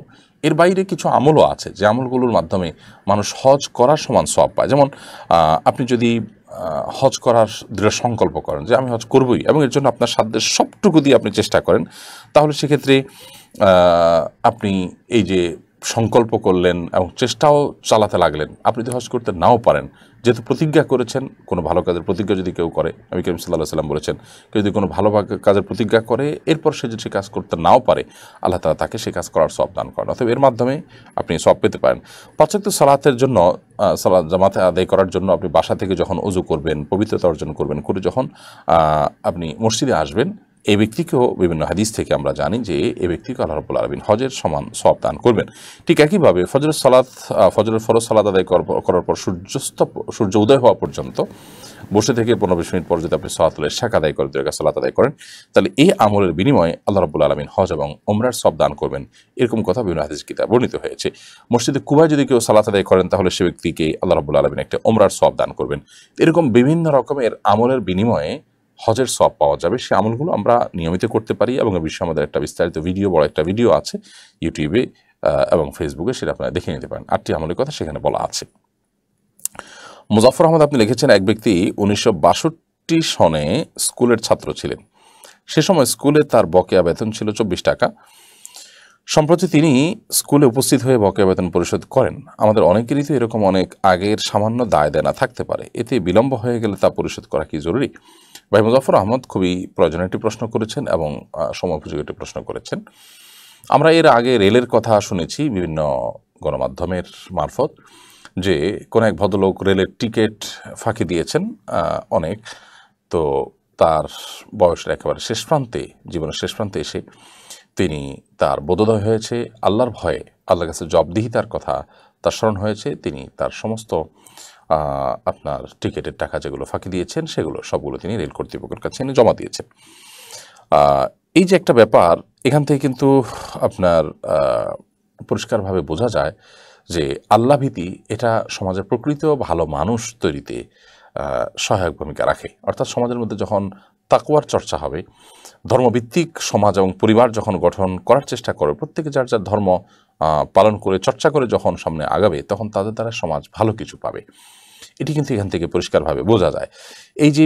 এর বাইরে কিছু আমলও আছে যে আমলগুলোর মাধ্যমে মানুষ হজ করার সমান সওয়াব পায়। যেমন আপনি যদি হজ করার দৃঢ় সংকল্প করেন যে আমি হজ করবই, এবং এর জন্য আপনার সাধ্যের সবটুকু দিয়ে আপনি চেষ্টা করেন, তাহলে সেক্ষেত্রে আপনি এই যে সংকল্প করলেন এবং চেষ্টাও চালাতে লাগলেন, আপনি যদি হজ করতে নাও পারেন, যেহেতু প্রতিজ্ঞা করেছেন, কোনো ভালো কাজের প্রতিজ্ঞা যদি কেউ করে, নবী করিম সাল্লাল্লাহু আলাইহি ওয়াসাল্লাম বলেছেন, কেউ যদি কোনো ভালো কাজের প্রতিজ্ঞা করে এরপর সে যদি সে কাজ করতে নাও পারে, আল্লাহ তাআলা তাকে সে কাজ করার সওয়াব দান করেন। অতএব এর মাধ্যমে আপনি সওয়াব পেতে পারেন। পাঁচ ওয়াক্ত সালাতের জন্য, সালাত জামাতে আদায় করার জন্য আপনি বাসা থেকে যখন ওযু করবেন, পবিত্রতা অর্জন করবেন, করে যখন আপনি মসজিদে আসবেন, এই ব্যক্তিকেও বিভিন্ন হাদিস থেকে আমরা জানি যে এই ব্যক্তিকে আল্লাহ রাব্বুল আলামিন হজের সমান সওয়াব দান করবেন। ঠিক একইভাবে ফজরের ফরজ সালাত আদায় করার পর সূর্য উদয় হওয়া পর্যন্ত বসে থেকে 15-20 মিনিট পর যদি আপনি সালাতুল ইশা আদায় করেন, দুই রাকাত সালাত আদায় করেন, তাহলে এই আমলের বিনিময়ে আল্লাহ রাব্বুল আলামিন হজ এবং ওমরার সওয়াব দান করবেন। এরকম কথা বিভিন্ন হাদিস কিতাবে বর্ণিত হয়েছে। মসজিদে কুবায় যদি কেউ সালাত আদায় করেন, তাহলে সে ব্যক্তিকে আল্লাহ রাব্বুল আলামিন একটা ওমরার সওয়াব দান করবেন। এরকম বিভিন্ন রকমের আমলের বিনিময়ে হজের সওয়াব পাওয়া যাবে। সে আমলগুলো আমরা নিয়মিত করতে পারি, এবং এ বিষয়ে আমাদের একটা বিস্তারিত বড় একটা ভিডিও আছে ইউটিউবে এবং ফেসবুকে, সেটা আপনারা দেখে নিতে পারেন। 8টি আমলের কথা সেখানে বলা আছে। মুজাফফর আহমদ, আপনি লিখেছেন, এক ব্যক্তি 1962 সনে স্কুলের ছাত্র ছিলেন। সে সময় স্কুলে তার বকেয়া বেতন ছিল 24 টাকা। সম্প্রতি তিনি স্কুলে উপস্থিত হয়ে বকেয়া বেতন পরিশোধ করেন। আমাদের অনেকেরই তো এরকম অনেক আগের সামান্য দায় দেনা থাকতে পারে, এতে বিলম্ব হয়ে গেলে তা পরিশোধ করা কি জরুরি? ভাই মুজাফফর আহমদ খুবই প্রয়োজনীয় একটি প্রশ্ন করেছেন এবং সময়োপযোগী একটি প্রশ্ন করেছেন। আমরা এর আগে রেলের কথা শুনেছি বিভিন্ন গণমাধ্যমের মারফত, যে কোনো এক ভদ্রলোক রেলের টিকিট ফাঁকি দিয়েছেন অনেক, তো তার বয়সের একেবারে শেষ প্রান্তে, জীবনের শেষ প্রান্তে এসে তিনি তার বোধোদয় হয়েছে, আল্লাহর ভয়ে, আল্লাহর কাছে জবাবদিহিতার কথা তার স্মরণ হয়েছে। তিনি তার সমস্ত আপনার টিকিটের টাকা যেগুলো ফাঁকি দিয়েছেন, সেগুলো সবগুলো তিনি রেল কর্তৃপক্ষের কাছে এনে জমা দিয়েছেন। এই যে একটা ব্যাপার, এখান থেকে কিন্তু আপনার পরিষ্কারভাবে বোঝা যায় যে আল্লাহ ভীতি এটা সমাজের প্রকৃত ভালো মানুষ তৈরিতে সহায়ক ভূমিকা রাখে। অর্থাৎ সমাজের মধ্যে যখন তাকওয়ার চর্চা হবে, ধর্মভিত্তিক সমাজ এবং পরিবার যখন গঠন করার চেষ্টা করে, প্রত্যেকে যার যার ধর্ম পালন করে চর্চা করে যখন সামনে আগাবে, তখন তাদের দ্বারা সমাজ ভালো কিছু পাবে। এটি কিন্তু এখান থেকে পরিষ্কারভাবে বোঝা যায়। এই যে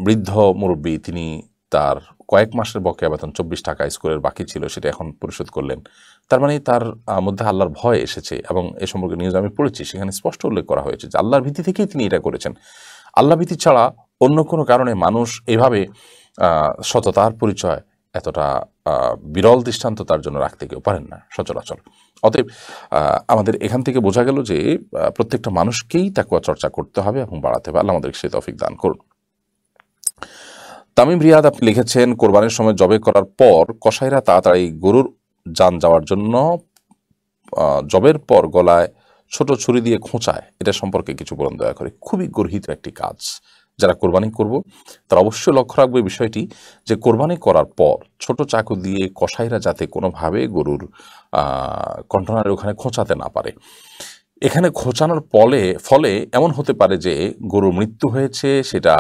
বৃদ্ধ মুরব্বী, তিনি তার কয়েক মাসের বকেয়া বেতন 24 টাকা স্কুলের বাকি ছিল, সেটা এখন পরিশোধ করলেন। তার মানে তার মধ্যে আল্লাহর ভয় এসেছে, এবং এ সম্পর্কে নিউজ আমি পড়েছি, সেখানে স্পষ্ট উল্লেখ করা হয়েছে যে আল্লাহর ভীতি থেকেই তিনি এটা করেছেন। আল্লাহ ভীতি ছাড়া অন্য কোনো কারণে মানুষ এভাবে সততার পরিচয় এতটা বিরল দৃষ্টান্ত তার জন্য রাখতে কেউ পারেন না সচরাচর। অতএব আমাদের এখান থেকে বোঝা গেল যে প্রত্যেকটা মানুষকেই তাকওয়া চর্চা করতে হবে এবং বাড়াতে হবে। আল্লাহ আমাদেরকে সেই তৌফিক দান করুন। তামিম রিয়াদ, আপনি লিখেছেন, কোরবানির সময় জবে করার পর কসাইরা তাড়াতাড়ি গরুর জান যাওয়ার জন্য জবের পর গলায় ছোট ছুরি দিয়ে খোঁচায়, এটা সম্পর্কে কিছু বলুন দয়া করে। খুবই গর্হিত একটি কাজ। যারা কোরবানি করব তারা অবশ্যই লক্ষ্য রাখবে বিষয়টি, যে কোরবানি করার পর ছোট চাকু দিয়ে কসাইরা যাতে কোনোভাবে গরুর কন্টেনারের ওখানে খোঁচাতে না পারে। এখানে খোঁচানোর ফলে এমন হতে পারে যে গরুর মৃত্যু হয়েছে, সেটা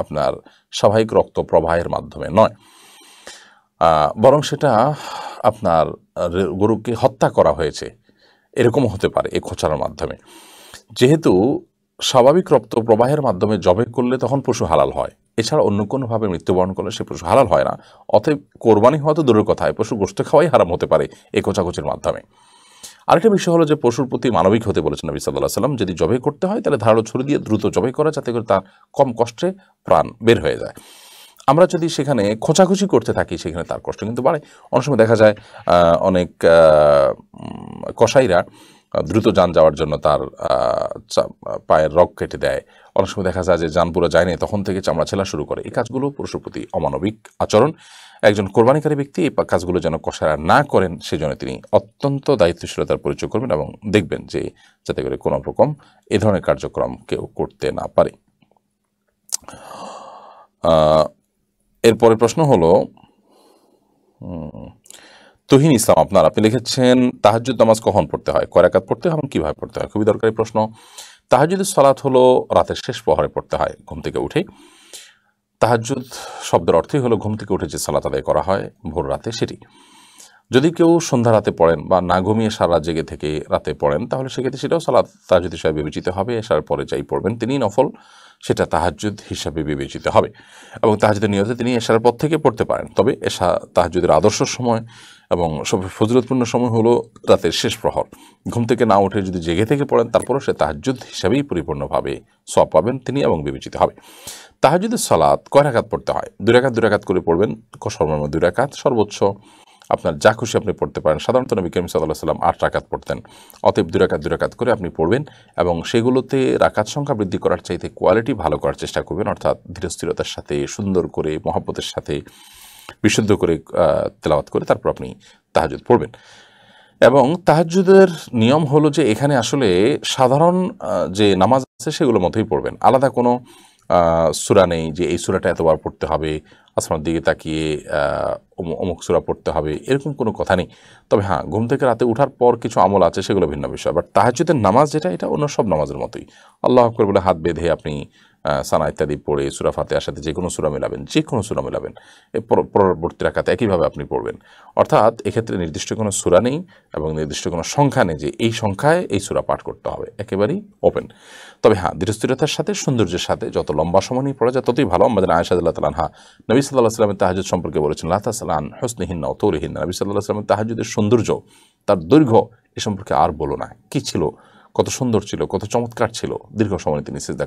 আপনার স্বাভাবিক রক্ত প্রবাহের মাধ্যমে নয়, বরং সেটা আপনার গরুকে হত্যা করা হয়েছে, এরকম হতে পারে এই খোঁচানোর মাধ্যমে। যেহেতু স্বাভাবিক রক্ত প্রবাহের মাধ্যমে জবে করলে তখন পশু হালাল হয়, এছাড়া অন্য কোনোভাবে মৃত্যুবরণ করলে সে পশু হালাল হয় না। অতএব কোরবানি হওয়া তো দূরের কথায়, পশু গোশত খাওয়াই হারাম হতে পারে এই খোঁচাখুচির মাধ্যমে। আরেকটা বিষয় হলো যে পশুর প্রতি মানবিক হতে বলেছেন নবী সাল্লাল্লাহু আলাইহি ওয়াসাল্লাম। যদি জবাই করতে হয় তাহলে ধারালো ছুরি দিয়ে দ্রুত জবাই করা, যাতে করে তার কম কষ্টে প্রাণ বের হয়ে যায়। আমরা যদি সেখানে খোঁচাখুচি করতে থাকি, সেখানে তার কষ্ট কিন্তু বাড়ে। অনেক সময় দেখা যায় অনেক কসাইরা দ্রুত যান যাওয়ার জন্য তার পায়ের রগ কেটে দেয়। অনেক সময় দেখা যায় যে যান পুরো যায়নি, তখন থেকে চামড়া ছেলা শুরু করে। এই কাজগুলো পশুর প্রতি অমানবিক আচরণ। একজন কোরবানিকারী ব্যক্তি এই কাজগুলো যেন কসাইরা না করেন, সেজন্য তিনি অত্যন্ত দায়িত্বশীলতার পরিচয় করবেন এবং দেখবেন যে যাতে করে কোনো রকম এ ধরনের কার্যক্রম কেউ করতে না পারে। এরপরের প্রশ্ন হলো তুহিন ইসলাম আপনি লিখেছেন তাহাজ্জুদ নামাজ কখন পড়তে হয়, কয় রাকাত পড়তে হয় এবং কিভাবে পড়তে হয়? খুবই দরকারি প্রশ্ন। তাহাজ্জুদের সালাত হলো রাতের শেষ প্রহরে পড়তে হয় ঘুম থেকে উঠে। তাহাজ্জুদ শব্দের অর্থই হলো ঘুম থেকে উঠে যে সালাত আদায় করা হয় ভোর রাতে সেটি। যদি কেউ সন্ধ্যা রাতে পড়েন বা না ঘুমিয়ে সারা রাত জেগে থেকে রাতে পড়েন তাহলে সেক্ষেত্রে সেটাও সালাত তাহাজ্জুদ হিসাবে বিবেচিত হবে। এশার পরে যাই পড়বেন তিনি নফল, সেটা তাহাজ্জুদ হিসাবে বিবেচিত হবে এবং তাহাজ্জুদের নিয়তে তিনি এশার পর থেকে পড়তে পারেন। তবে এশা তাহাজ্জুদের আদর্শ সময় এবং সব ফজিলতপূর্ণ সময় হলো রাতের শেষ প্রহর। ঘুম থেকে না উঠে যদি জেগে থেকে পড়েন তারপরও সে তাহাজ্জুদ হিসাবেই পরিপূর্ণভাবে সওয়াব পাবেন তিনি এবং বিবেচিত হবে। তাহাজ্জুদের সালাত কয় রাকাত পড়তে হয়? 2 রাকাত করে পড়বেন, সর্বনিম্ন 2 রাকাত, সর্বোচ্চ আপনার যা খুশি আপনি পড়তে পারেন। সাধারণত নবী করিম সাল্লাল্লাহু আলাইহি ওয়াসাল্লাম 8 রাকাত পড়তেন, অতএব 2 রাকাত করে আপনি পড়বেন এবং সেগুলোতে রাকাত সংখ্যা বৃদ্ধি করার চাইতে কোয়ালিটি ভালো করার চেষ্টা করবেন, অর্থাৎ ধীরস্থিরতার সাথে সুন্দর করে মহব্বতের সাথে বিশুদ্ধ করে তেলাওয়াত করে তারপর আপনি তাহাজ্জুদ পড়বেন। এবং তাহাজ্জুদের নিয়ম হলো যে এখানে আসলে সাধারণ যে নামাজ আছে সেগুলোর মতোই পড়বেন, আলাদা কোনো সূরা নেই যে এই সূরাটা এতবার পড়তে হবে, আসমানের দিকে তাকিয়ে অমুক সূরা পড়তে হবে, এরকম কোনো কথা নেই। তবে হ্যাঁ, ঘুম থেকে রাতে ওঠার পর কিছু আমল আছে সেগুলো ভিন্ন বিষয়। বাট তাহাজ্জুদের নামাজ যেটা, এটা অন্য সব নামাজের মতোই। আল্লাহু আকবার বলে হাত বেঁধে আপনি সানা ইত্যাদি পড়ে সূরা ফাতিহার সাথে যে কোনো সূরা মেলাবেন, এই পরবর্তী রাকাতে একইভাবে আপনি পড়বেন। অর্থাৎ এক্ষেত্রে নির্দিষ্ট কোনো সূরা নেই এবং নির্দিষ্ট কোনো সংখ্যা নেই যে এই সংখ্যায় এই সূরা পাঠ করতে হবে, একেবারেই ওপেন। তবে হ্যাঁ, ধীরস্থিরতার সাথে সৌন্দর্যের সাথে যত লম্বা সময় নিয়ে পড়া যায় ততই ভালো। আমাদের আয়েশা রাদিয়াল্লাহু তাআলা আনহা নবী সাল্লাল্লাহু আলাইহি ওয়াসাল্লামের তাহাজ্জুদ সম্পর্কে বলেছেন, লা তাসআল আন হুসনিহিন্না ওয়া তুলিহিন্না। নবী সাল্লাল্লাহু আলাইহি ওয়াসাল্লামের তাহাজ্জুদের সৌন্দর্য, তার দৈর্ঘ্য এ সম্পর্কে আর বলো না। কি ছিল, কত সুন্দর ছিল, কত চমৎকার ছিল। দীর্ঘ সময় তিনি সিজদা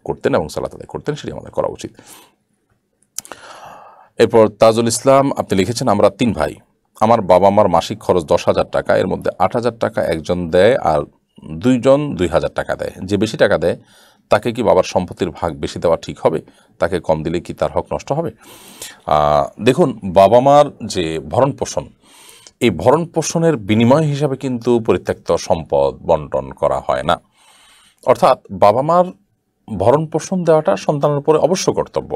করতেন এবং সালাত আদায় করতেন, সেটি আমাদের করা উচিত। এরপর তাজুল ইসলাম আপনি লিখেছেন, আমরা 3 ভাই, আমার বাবা মার মাসিক খরচ 10,000 টাকা, এর মধ্যে 8,000 টাকা একজন দেয় আর 2 জন 2,000 টাকা দেয়। যে বেশি টাকা দেয় তাকে কি বাবার সম্পত্তির ভাগ বেশি দেওয়া ঠিক হবে? তাকে কম দিলে কি তার হক নষ্ট হবে? দেখুন, বাবা মার যে ভরণ পোষণ, এই ভরণ পোষণের বিনিময় হিসাবে কিন্তু পরিত্যক্ত সম্পদ বন্টন করা হয় না। অর্থাৎ বাবা মার ভরণ পোষণ দেওয়াটা সন্তানের উপরে অবশ্য কর্তব্য।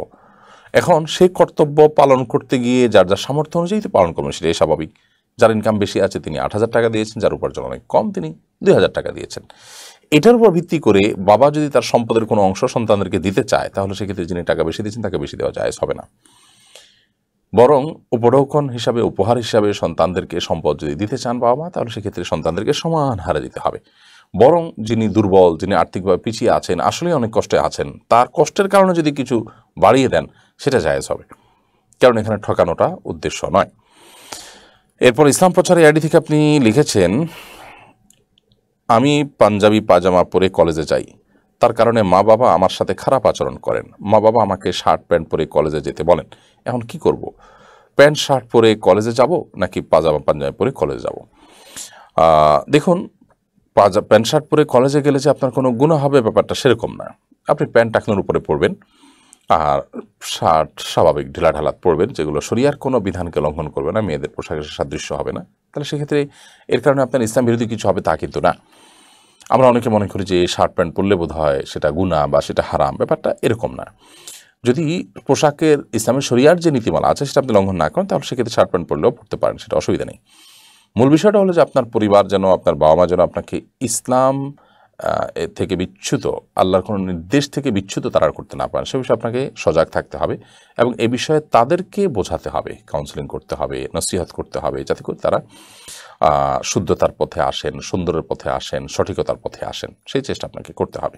এখন সেই কর্তব্য পালন করতে গিয়ে যার যার সামর্থ্য অনুযায়ী তো পালন করবেন, সেটাই স্বাভাবিক। যার ইনকাম বেশি আছে তিনি 8,000 টাকা দিয়েছেন, যার উপার্জন অনেক কম তিনি 2,000 টাকা দিয়েছেন। এটার উপর ভিত্তি করে বাবা যদি তার সম্পদের কোনো অংশ সন্তানদেরকে দিতে চায় তাহলে সেক্ষেত্রে যিনি টাকা বেশি দিয়েছেন তাকে বেশি দেওয়া জায়েজ হবে না। বরং উপঢৌকন হিসাবে, উপহার হিসাবে সন্তানদেরকে সম্পদ যদি দিতে চান বাবা মা, তাহলে সেক্ষেত্রে সন্তানদেরকে সমান হারে দিতে হবে। বরং যিনি দুর্বল, যিনি আর্থিকভাবে পিছিয়ে আছেন, আসলে অনেক কষ্টে আছেন, তার কষ্টের কারণে যদি কিছু বাড়িয়ে দেন সেটা জায়েজ হবে, কারণ এখানে ঠকানোটা উদ্দেশ্য নয়। এরপর ইসলাম প্রচারে আইডি থেকে আপনি লিখেছেন, আমি পাঞ্জাবি পাজামা পরে কলেজে যাই, তার কারণে মা বাবা আমার সাথে খারাপ আচরণ করেন। মা বাবা আমাকে শার্ট প্যান্ট পরে কলেজে যেতে বলেন, এখন কি করব? প্যান্ট শার্ট পরে কলেজে যাব নাকি পাজামা পাঞ্জাবি পরে কলেজে যাব? দেখুন, প্যান্ট শার্ট পরে কলেজে গেলে যে আপনার কোনো গুনাহ হবে ব্যাপারটা সেরকম না। আপনি প্যান্ট টাকনোর উপরে পরবেন আর শার্ট স্বাভাবিক ঢিলাঢালা পরবেন, যেগুলো শরিয়ার কোনো বিধানকে লঙ্ঘন করবে না, মেয়েদের পোশাকের সাদৃশ্য হবে না। তাহলে সেক্ষেত্রে এর কারণে আপনার ইসলাম বিরোধী কিছু হবে তা কিন্তু না। আমরা অনেকে মনে করি যে শার্ট প্যান্ট পরলে বোধ হয় সেটা গুনাহ বা সেটা হারাম, ব্যাপারটা এরকম না। যদি পোশাকের ইসলামের শরিয়ার যে নীতিমালা আছে সেটা আপনি লঙ্ঘন না করেন তাহলে সেক্ষেত্রে শার্ট প্যান্ট পরলেও পড়তে পারেন, সেটা অসুবিধা নেই। মূল বিষয়টা হলো যে আপনার পরিবার যেন, আপনার বাবা মা যেন আপনাকে ইসলাম থেকে বিচ্যুত, আল্লাহর কোনো নির্দেশ থেকে বিচ্যুত তারা করতে না পারেন, সে বিষয়ে আপনাকে সজাগ থাকতে হবে এবং এ বিষয়ে তাদেরকে বোঝাতে হবে, কাউন্সেলিং করতে হবে, নসিহত করতে হবে, যাতে করে তারা শুদ্ধতার পথে আসেন, সুন্দরের পথে আসেন, সঠিকতার পথে আসেন, সেই চেষ্টা আপনাকে করতে হবে।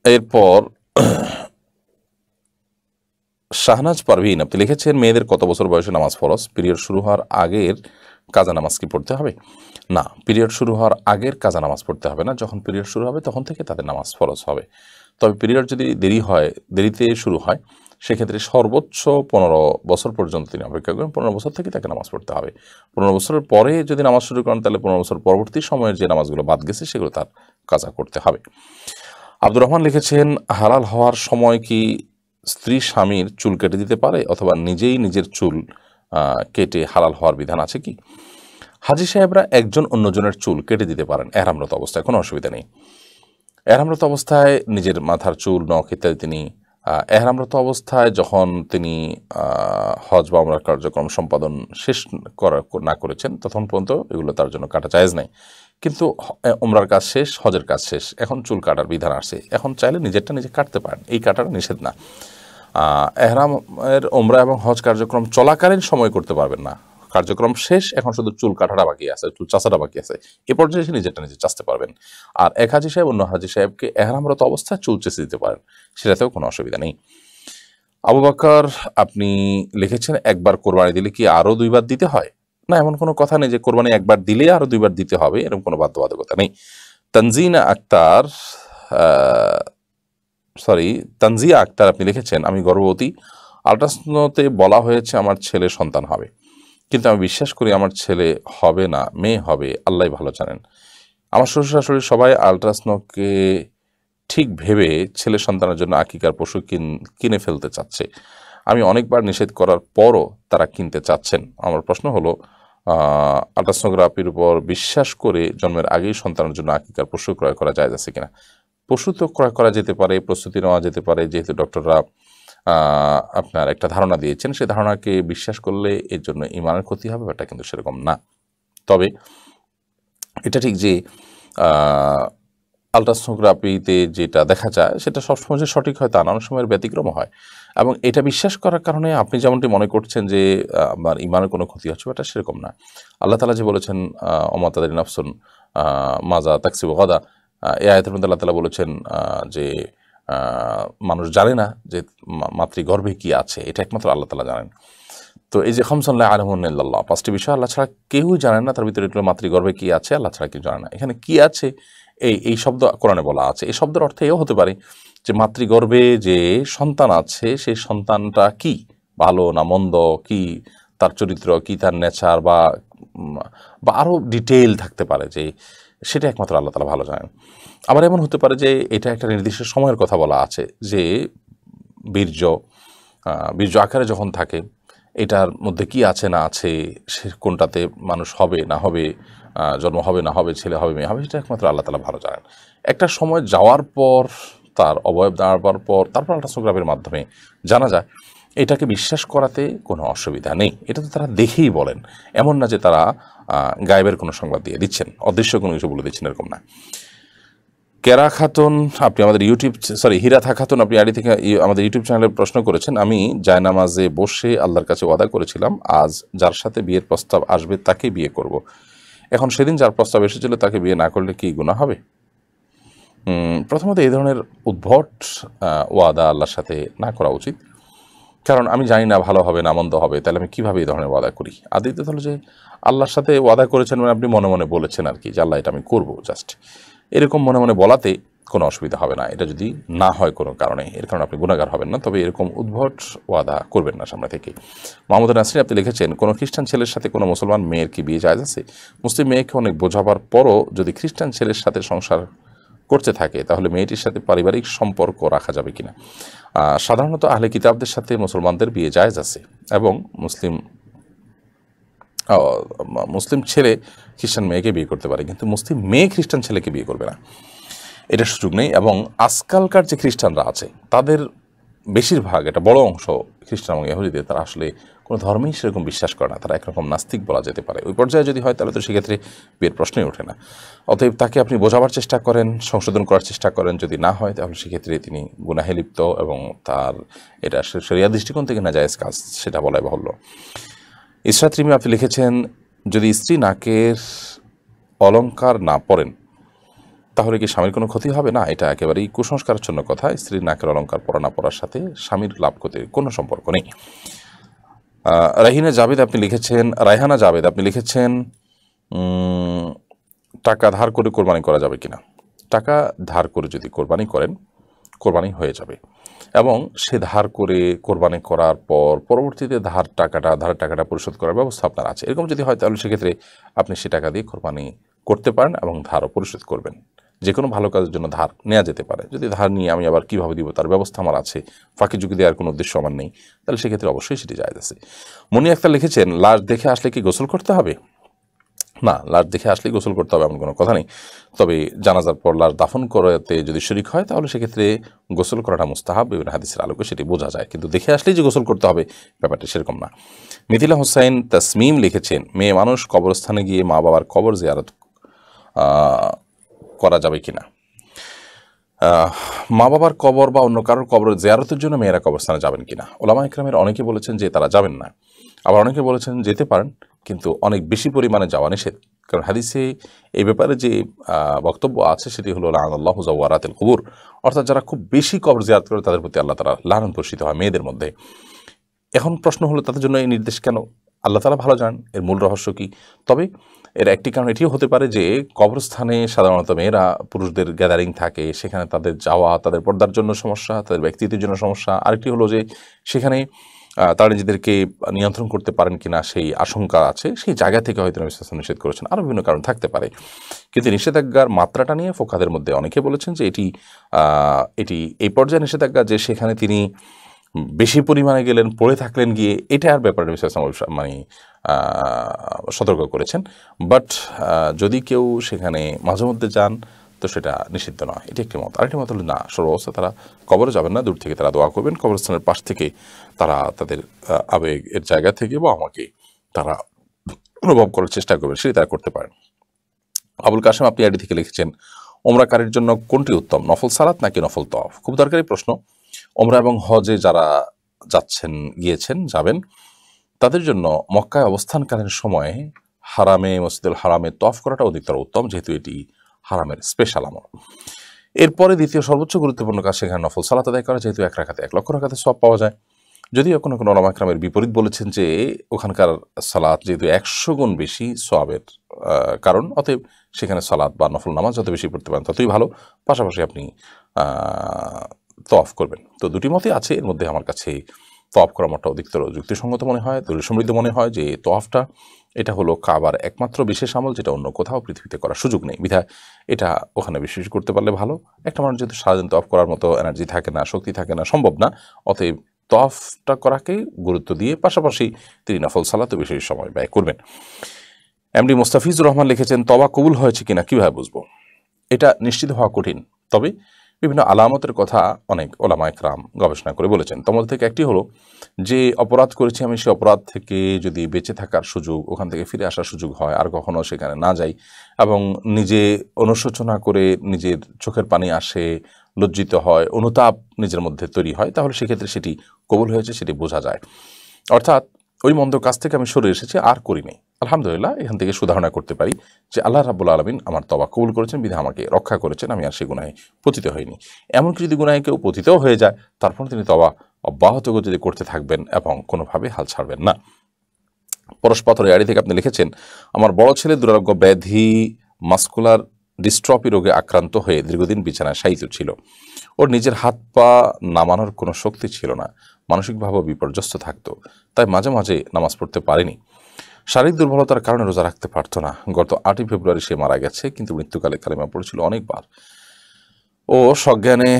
এরপর শাহনাজ পারভিন আপনি লিখেছেন, মেয়েদের কত বছর বয়সে নামাজ ফরজ? পিরিয়ড শুরু হওয়ার আগের কাজা নামাজ কি পড়তে হবে? না, পিরিয়ড শুরু হওয়ার আগের কাজা নামাজ পড়তে হবে না। যখন পিরিয়ড শুরু হবে তখন থেকে তাদের নামাজ ফরজ হবে। তবে পিরিয়ড যদি দেরিতে শুরু হয় সেক্ষেত্রে সর্বোচ্চ 15 বছর পর্যন্ত তিনি অপেক্ষা করেন। 15 বছর থেকে তাকে নামাজ পড়তে হবে। 15 বছরের পরে যদি নামাজ শুরু করেন তাহলে 15 বছর পরবর্তী সময়ের যে নামাজগুলো বাদ গেছে সেগুলো তার কাজা করতে হবে। আব্দুর রহমান লিখেছেন, হালাল হওয়ার সময় কি স্ত্রী স্বামীর চুল কেটে দিতে পারে অথবা নিজেই নিজের চুল কেটে হালাল হওয়ার বিধান আছে কি? হাজী সাহেবরা একজন অন্যজনের চুল কেটে দিতে পারেন এহরামরত অবস্থায়, কোনো অসুবিধা নেই। এহরামরত অবস্থায় নিজের মাথার চুল, নখ ইত্যাদি তিনি এহরামরত অবস্থায় যখন তিনি হজ বা উমরার কার্যক্রম সম্পাদন শেষ না করেছেন তখন পর্যন্ত এগুলো তার জন্য কাটা জায়েজ নাই। কিন্তু উমরার কাজ শেষ, হজের কাজ শেষ, এখন চুল কাটার বিধান আসছে, এখন চাইলে নিজেরটা নিজে কাটতে পারেন, এই কাটাটা নিষেধ না। এহরামের উমরা এবং হজ কার্যক্রম চলাকালীন সময় করতে পারবেন না, কার্যক্রম শেষ, এখন শুধু চুল কাটাটা বাকি আছে, চুল চাচাটা বাকি আছে, এ পর্যায়ে এসে নিজেরটা নিজে চাচতে পারবেন। আর এক হাজি সাহেব অন্য হাজি সাহেবকে এহরামরত অবস্থায় চুল চেঁচে দিতে পারেন, সেটাতেও কোনো অসুবিধা নেই। আবু বকর আপনি লিখেছেন, একবার কোরবানি দিলে কি আরও 2 বার দিতে হয়? না, এমন কোনো কথা নেই যে কোরবানি একবার দিলে আরও 2 বার দিতে হবে, এরকম কোনো বাধ্যবাধকতা নেই। তানজিনা আক্তার তানজিয়া আক্তার আপনি লিখেছেন, আমি গর্ভবতী, আল্ট্রাসাউন্ডে বলা হয়েছে আমার ছেলে সন্তান হবে, কিন্তু আমি বিশ্বাস করি আমার ছেলে হবে না, মেয়ে হবে, আল্লাহ ভালো জানেন। আমার শ্বশুর শাশুড়ি সবাই আল্ট্রাসাউন্ডকে ঠিক ভেবে ছেলে সন্তানের জন্য আকিকার পশু কিনে ফেলতে চাচ্ছে। আমি অনেকবার নিষেধ করার পরও তারা কিনতে চাচ্ছেন। আমার প্রশ্ন হলো, আল্ট্রাসোনোগ্রাফির উপর বিশ্বাস করে জন্মের আগেই সন্তানের জন্য আকিকার পশু ক্রয় করা যায় আছে কিনা? পশু তো ক্রয় করা যেতে পারে, প্রস্তুতি নেওয়া যেতে পারে, যেহেতু ডক্টররা আপনার একটা ধারণা দিয়েছেন, সেই ধারণাকে বিশ্বাস করলে এর জন্য ইমানের ক্ষতি হবে, এটা কিন্তু সেরকম না। তবে এটা ঠিক যে আল্ট্রাসোনোগ্রাফিতে যেটা দেখা যায় সেটা সবসময় যে সঠিক হয় তা না, অনেক সময়ের ব্যতিক্রম হয়, এবং এটা বিশ্বাস করার কারণে আপনি যেমনটি মনে করছেন যে আমার ইমানের কোনো ক্ষতি হচ্ছে, এটা সেরকম না। আল্লাহ তাআলা যে বলেছেন ওমা তাদরি নাফসুন মাজা তাকসিবু গাদা, এই আয়াতের মধ্যে আল্লাহ তাআলা বলেছেন যে মানুষ জানে না যে মাতৃগর্ভে কি আছে, এটা একমাত্র আল্লাহ তাআলা জানেন। তো এই যে খামসুন লা ইয়ালামুহুন্না ইল্লাল্লাহ, 5টি বিষয় আল্লাহ ছাড়া কেউই জানেন না, তার ভিতরে মাতৃগর্ভে কি আছে আল্লাহ ছাড়া কেউ জানে না। এখানে কি আছে এই শব্দ কোরআনে বলা আছে, এই শব্দের অর্থ এও হতে পারে যে মাতৃগর্ভে যে সন্তান আছে সেই সন্তানটা কি, ভালো না মন্দ, কি তার চরিত্র, কি তার নেচার, বা আরও ডিটেইল থাকতে পারে, যে সেটা একমাত্র আল্লাহ তাআলা ভালো জানেন। আবার এমন হতে পারে যে এটা একটা নির্দিষ্ট সময়ের কথা বলা আছে, যে বীর্য আকারে যখন থাকে এটার মধ্যে কি আছে না আছে, সে কোনটাতে মানুষ হবে না হবে, জন্ম হবে না হবে, ছেলে হবে মেয়ে হবে, সেটা একমাত্র আল্লাহ তাআলা ভালো জানেন। একটা সময় যাওয়ার পর, তার অবয়ব দাঁড়াবার পর, তারপর আল্ট্রাসোনোগ্রাফির মাধ্যমে জানা যায়, এটাকে বিশ্বাস করাতে কোনো অসুবিধা নেই। এটা তো তারা দেখেই বলেন, এমন না যে তারা গায়েবের কোনো সংবাদ দিয়ে দিচ্ছেন, অদৃশ্য কোনো কিছু বলে দিচ্ছেন, এরকম না। কেরা খাতুন আপনি আমাদের হিরাথা খাতুন আপনি আইডি থেকে আমাদের ইউটিউব চ্যানেলে প্রশ্ন করেছেন, আমি জায়নামাজে বসে আল্লাহর কাছে ওয়াদা করেছিলাম আজ যার সাথে বিয়ের প্রস্তাব আসবে তাকে বিয়ে করব। এখন সেদিন যার প্রস্তাব এসেছিল তাকে বিয়ে না করলে কি গুনাহ হবে? প্রথমত এই ধরনের উদ্ভট ওয়াদা আল্লাহর সাথে না করা উচিত, কারণ আমি জানি না ভালো হবে না মন্দ হবে, তাহলে আমি কীভাবে এই ধরনের ওয়াদা করি? আর দ্বিতীয়ত হলো যে আল্লাহর সাথে ওয়াদা করেছেন মানে আপনি মনে মনে বলেছেন আর কি, যে আল্লাহ এটা আমি করবো, জাস্ট এরকম মনে মনে বলাতে কোনো অসুবিধা হবে না, এটা যদি না হয় কোনো কারণে, এর কারণে আপনি গুনাহগার হবেন না। তবে এরকম উদ্ভট ওয়াদা করবেন না সামনে থেকে। মাহমুদ নাসরিন আপনি লিখেছেন, কোনো খ্রিস্টান ছেলের সাথে কোনো মুসলমান মেয়ের কি বিয়ে জায়েজ আছে? মুসলিম মেয়েকে অনেক বোঝাবার পরও যদি খ্রিস্টান ছেলের সাথে সংসার করতে থাকে তাহলে মেয়েটির সাথে পারিবারিক সম্পর্ক রাখা যাবে কিনা? সাধারণত আহলে কিতাবদের সাথে মুসলমানদের বিয়ে জায়েজ আছে, এবং মুসলিম ছেলে খ্রিস্টান মেয়েকে বিয়ে করতে পারে, কিন্তু মুসলিম মেয়ে খ্রিস্টান ছেলেকে বিয়ে করবে না, এটা সুযোগ নেই। এবং আজকালকার যে খ্রিস্টানরা আছে তাদের বেশিরভাগ, একটা বড় অংশ খ্রিস্টান এবং ইহুদিদের, তারা আসলে কোনো ধর্মেই সেরকম বিশ্বাস করে না, তারা একরকম নাস্তিক বলা যেতে পারে। ওই পর্যায়ে যদি হয় তাহলে তো সেক্ষেত্রে বিয়ের প্রশ্নই ওঠে না। অতএব তাকে আপনি বোঝাবার চেষ্টা করেন, সংশোধন করার চেষ্টা করেন, যদি না হয় তাহলে সেক্ষেত্রে তিনি গুনাহে লিপ্ত, এবং তার এটা শরিয়া দৃষ্টিকোণ থেকে নাজায়েজ কাজ, সেটা বলাই বাহুল্য। ইসরাত রিমি আপনি লিখেছেন, যদি স্ত্রী নাকের অলংকার না পরেন তাহলে কি স্বামীর কোনো ক্ষতি হবে? না, এটা একেবারেই কুসংস্কারাচ্ছন্ন কথা। স্ত্রীর নাকের অলংকার পরা না পরার সাথে স্বামীর লাভ ক্ষতির কোনো সম্পর্ক নেই। রায়হানা জাভেদ আপনি লিখেছেন, টাকা ধার করে কোরবানি করা যাবে কিনা? টাকা ধার করে যদি কোরবানি করেন, কোরবানি হয়ে যাবে, এবং সে ধার করে কোরবানি করার পর পরবর্তীতে ধারের টাকাটা পরিশোধ করার ব্যবস্থা আপনার আছে। এরকম যদি হয় তাহলে সেক্ষেত্রে আপনি সে টাকা দিয়ে কোরবানি করতে পারেন এবং ধারও পরিশোধ করবেন। যে কোনো ভালো কাজের জন্য ধার নেওয়া যেতে পারে। যদি ধার নিয়ে আমি আবার কীভাবে দিব তার ব্যবস্থা আমার আছে, ফাঁকি ঝুঁকি দেওয়ার কোনো উদ্দেশ্য আমার নেই, তাহলে সেক্ষেত্রে অবশ্যই সেটি জায়েজ আছে। মনি আক্তার লিখেছেন, লাশ দেখে আসলে কি গোসল করতে হবে? না, লাশ দেখে আসলেই গোসল করতে হবে এমন কোনো কথা নেই। তবে জানাজার পর লাশ দাফন করাতে যদি শরীক হয় তাহলে সেক্ষেত্রে গোসল করাটা মুস্তাহাব, বিভিন্ন হাদিসের আলোকে সেটি বোঝা যায়, কিন্তু দেখে আসলেই যে গোসল করতে হবে ব্যাপারটা সেরকম না। মিথিলা হোসাইন তাসমিম লিখেছেন, মেয়ে মানুষ কবরস্থানে গিয়ে মা বাবার কবর জিয়ারত করা যাবে কিনা। মা বাবার কবর বা অন্য কারোর কবর জিয়ারতের জন্য মেয়েরা কবরস্থানে যাবেন কিনা, ওলামা ইকরামের অনেকে বলেছেন যে তারা যাবেন না, আবার অনেকে বলেছেন যেতে পারেন, কিন্তু অনেক বেশি পরিমাণে যাওয়া নিষেধ। কারণ হাদিসে এই ব্যাপারে যে বক্তব্য আছে সেটি হলো লাআনাল্লাহু যাওয়ারাতিল কুবুর, অর্থাৎ যারা খুব বেশি কবর জিয়ারত করে তাদের প্রতি আল্লাহ তাআলা লানত বর্ষিত হয় মেয়েদের মধ্যে। এখন প্রশ্ন হলো তাদের জন্য এই নির্দেশ কেন? আল্লাহ তাআলা ভালো জানেন এর মূল রহস্য কী। তবে এর একটি কারণ এটিও হতে পারে যে কবরস্থানে সাধারণত মেয়েরা পুরুষদের গ্যাদারিং থাকে, সেখানে তাদের যাওয়া তাদের পর্দার জন্য সমস্যা, তাদের ব্যক্তিত্বের জন্য সমস্যা। আরেকটি হলো যে সেখানে তারা নিজেদেরকে নিয়ন্ত্রণ করতে পারেন কিনা সেই আশঙ্কা আছে, সেই জায়গা থেকে হয়তো নবী সাল্লাল্লাহু আলাইহি ওয়াসাল্লাম নিষেধ করেছেন, আরও বিভিন্ন কারণ থাকতে পারে। কিন্তু নিষেধাজ্ঞার মাত্রাটা নিয়ে ফোকাদের মধ্যে অনেকে বলেছেন যে এটি এই পর্যায়ে নিষেধাজ্ঞা যে সেখানে তিনি বেশি পরিমাণে গেলেন, পড়ে থাকলেন গিয়ে, এটা আর ব্যাপারে নবী সাল্লাল্লাহু আলাইহি ওয়াসাল্লাম মানে সতর্ক করেছেন। বাট যদি কেউ সেখানে মাঝে মধ্যে যান তো সেটা নিষিদ্ধ নয়, এটি একটি মত। আরেকটি মত হলো না, সর্বাবস্থা তারা কবরে যাবেন না, দূর থেকে তারা দোয়া করবেন, কবরস্থানের পাশ থেকে তারা তাদের আবেগের জায়গা থেকে বা আমাকে তারা অনুভব করার চেষ্টা করবেন, সেটি তারা করতে পারেন। আবুল কাশেম আপনি আইডি থেকে লিখেছেন, ওমরাকারীর জন্য কোনটি উত্তম, নফল সালাত নাকি নফল তওয়াফ? খুব দরকারি প্রশ্ন। ওমরা এবং হজে যারা যাবেন তাদের জন্য মক্কায় অবস্থানকালীন সময়ে মসজিদুল হারামে তওয়াফ করাটা অধিকতর উত্তম, যেহেতু এটি হারামের স্পেশাল আমল। এরপরে দ্বিতীয় সর্বোচ্চ গুরুত্বপূর্ণ কাজ সেখানে নফল সালাত আদায় করা, যেহেতু 1 রাকাতে 1 লক্ষ রাকাতে সওয়াব পাওয়া যায়। যদিও কোনো কোনো ওলামা ইকরামের বিপরীত বলেছেন যে ওখানকার সালাত যেহেতু 100 গুণ বেশি সওয়াবের কারণ, অতএব সেখানে সালাত বা নফল নামাজ যত বেশি পড়তে পারেন ততই ভালো, পাশাপাশি আপনি তওয়াফ করবেন। তো দুটি মতই আছে, এর মধ্যে আমার কাছে তওয়াফ করা মতটা অধিকতর যুক্তিসঙ্গত মনে হয়, দলিল সমৃদ্ধ মনে হয় যে তওয়াফটা এটা হলো কাবার একমাত্র বিশেষ আমল, যেটা অন্য কোথাও পৃথিবীতে করার সুযোগ নেই, বিধায় এটা ওখানে বিশেষ করতে পারলে ভালো। একটা মানুষ যেহেতু সারাদিন তওয়াফ করার মতো এনার্জি থাকে না, শক্তি থাকে না, সম্ভব না, অতএব তওয়াফটা করাকে গুরুত্ব দিয়ে পাশাপাশি তিনি নফল সালাতে বেশি সময় ব্যয় করবেন। এমডি মোস্তাফিজুর রহমান লিখেছেন, তওবা কবুল হয়েছে কিনা কীভাবে বুঝবো? এটা নিশ্চিত হওয়া কঠিন, তবে বিভিন্ন আলামতের কথা অনেক ওলামা ইকরাম গবেষণা করে বলেছেন। তোমার থেকে একটি হলো যে অপরাধ করেছি আমি, সে অপরাধ থেকে যদি বেঁচে থাকার সুযোগ, ওখান থেকে ফিরে আসার সুযোগ হয়, আর কখনো সেখানে না যাই এবং নিজে অনুশোচনা করে নিজের চোখের পানি আসে, লজ্জিত হয়, অনুতাপ নিজের মধ্যে তৈরি হয়, তাহলে সেক্ষেত্রে সেটি কবুল হয়েছে সেটি বোঝা যায়। অর্থাৎ ওই মন্দ কাজ থেকে আমি সরে এসেছি, আর করিনি, আলহামদুলিল্লাহ। এখান থেকে সুধারণা করতে পারি যে আল্লাহ রাব্বুল আলামিন আমার তওবা কবুল করেছেন, বিধায় আমাকে রক্ষা করেছেন, আমি আর সে গুনাহে পতিত হইনি। এমনকি যদি গুনাহে কেউ পতিতও হয়ে যায়, তারপর তিনি তওবা অব্যাহত যদি করতে থাকবেন এবং কোনোভাবে হাল ছাড়বেন না। পরশপাথরের আড়ি থেকে আপনি লিখেছেন, আমার বড় ছেলে দুরারোগ্য ব্যাধি মাস্কুলার ডিস্ট্রপি রোগে আক্রান্ত হয়ে দীর্ঘদিন বিছানায় শায়িত ছিল। ওর নিজের হাত পা নামানোর কোনো শক্তি ছিল না, মানসিকভাবেও বিপর্যস্ত থাকতো, তাই মাঝে মাঝে নামাজ পড়তে পারেনি। শারীরিক দুর্বলতার কারণে রোজা রাখতে পারতো না। গত 8ই ফেব্রুয়ারি সে মারা গেছে, কিন্তু মৃত্যুকালে কালিমা পড়েছিল অনেকবার। ও সজ্ঞানে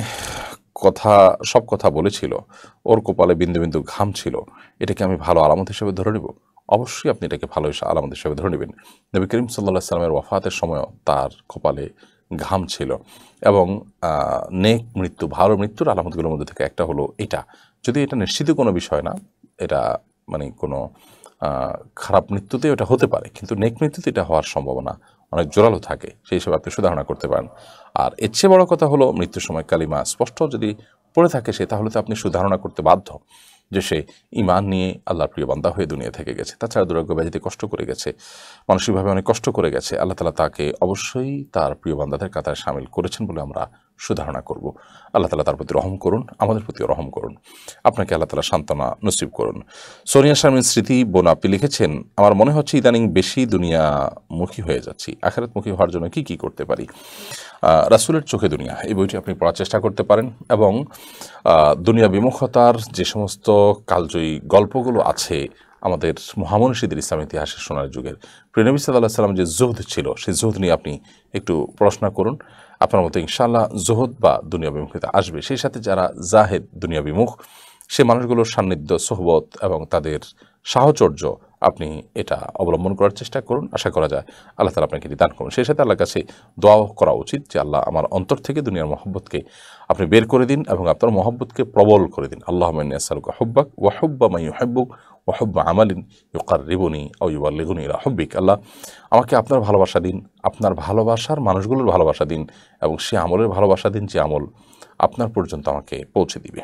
সব কথা বলেছিল, ওর কপালে বিন্দু বিন্দু ঘাম ছিল। এটাকে আমি ভালো আলামত হিসেবে ধরে নেব? অবশ্যই আপনি এটাকে ভালো আলামত হিসেবে ধরে নেবেন। নবী করিম সাল্লাল্লাহু আলাইহি ওয়াসাল্লামের ওয়াফাতের সময়ও তার কপালে ঘাম ছিল, এবং নেক মৃত্যু, ভালো মৃত্যুর আলামতগুলোর মধ্যে থেকে একটা হলো এটা। যদি এটা নিশ্চিত কোনো বিষয় না, এটা মানে কোনো খারাপ মৃত্যুতে এটা হতে পারে, কিন্তু নেক মৃত্যুতে এটা হওয়ার সম্ভাবনা অনেক জোরালো থাকে, সেই হিসেবে আপনি সুধারণা করতে পারেন। আর এর চেয়ে বড় কথা হলো মৃত্যুর সময় কালিমা স্পষ্ট যদি পড়ে থাকে সে, তাহলে তো আপনি সুধারণা করতে বাধ্য যে সে ঈমান নিয়ে আল্লাহর প্রিয় বান্দা হয়ে দুনিয়া থেকে গেছে। তাছাড়া দুরারোগ্য ব্যাধিতে কষ্ট করে গেছে, মানসিকভাবে অনেক কষ্ট করে গেছে। আল্লাহ তাআলা তাকে অবশ্যই তার প্রিয় বান্দাদের কাতারে শামিল করেছেন বলে আমরা সুধারণা করব। আল্লাহ তাআলা তার প্রতি রহম করুন, আমাদের প্রতিও রহম করুন, আপনাকে আল্লাহ তাআলা সান্ত্বনা নসিব করুন। সোনিয়া শারমিন স্মৃতি বোন আপনি লিখেছেন, আমার মনে হচ্ছে ইদানিং বেশি দুনিয়ামুখী হয়ে যাচ্ছি, আখিরাতমুখী হওয়ার জন্য কি করতে পারি? রাসূলের চোখে দুনিয়া, এই বইটি আপনি পড়ার চেষ্টা করতে পারেন, এবং দুনিয়া বিমুখতার যে সমস্ত কালজয়ী গল্পগুলো আছে আমাদের মহামনীষীদের ইসলাম ইতিহাসের সোনার যুগের, প্রিয় নবী সাল্লাল্লাহু আলাইহি ওয়াসাল্লাম যে জুহদ ছিল, সেই জুহদ নিয়ে আপনি একটু পড়াশোনা করুন। আপনার মতো ইনশাআল্লাহ জুহদ বা দুনিয়া বিমুখিতা আসবে। সেই সাথে যারা জাহেদ, দুনিয়া বিমুখ, সে মানুষগুলোর সান্নিধ্য, সোহবত এবং তাদের সাহচর্য আপনি এটা অবলম্বন করার চেষ্টা করুন। আশা করা যায় আল্লাহ তাআলা আপনাকে দান করুন। সেই সাথে আল্লাহর কাছে দোয়াও করা উচিত যে আল্লাহ আমার অন্তর থেকে দুনিয়ার মহব্বতকে আপনি বের করে দিন এবং আপনার মহব্বতকে প্রবল করে দিন। আল্লাহুম্মা ইন্নী আসআলুকা হুব্বাক ওয়া হুব্বা মান ইউহিব্বুক ওয়া হুব্বা আমালিন ইউকাররিবুনি আও ইউবাল্লিগুনি ইলা হুব্বিক। আল্লাহ আমাকে আপনার ভালোবাসা দিন, আপনার ভালোবাসার মানুষগুলোর ভালোবাসা দিন এবং সে আমলের ভালোবাসা দিন যে আমল আপনার পর্যন্ত আমাকে পৌঁছে দিবে।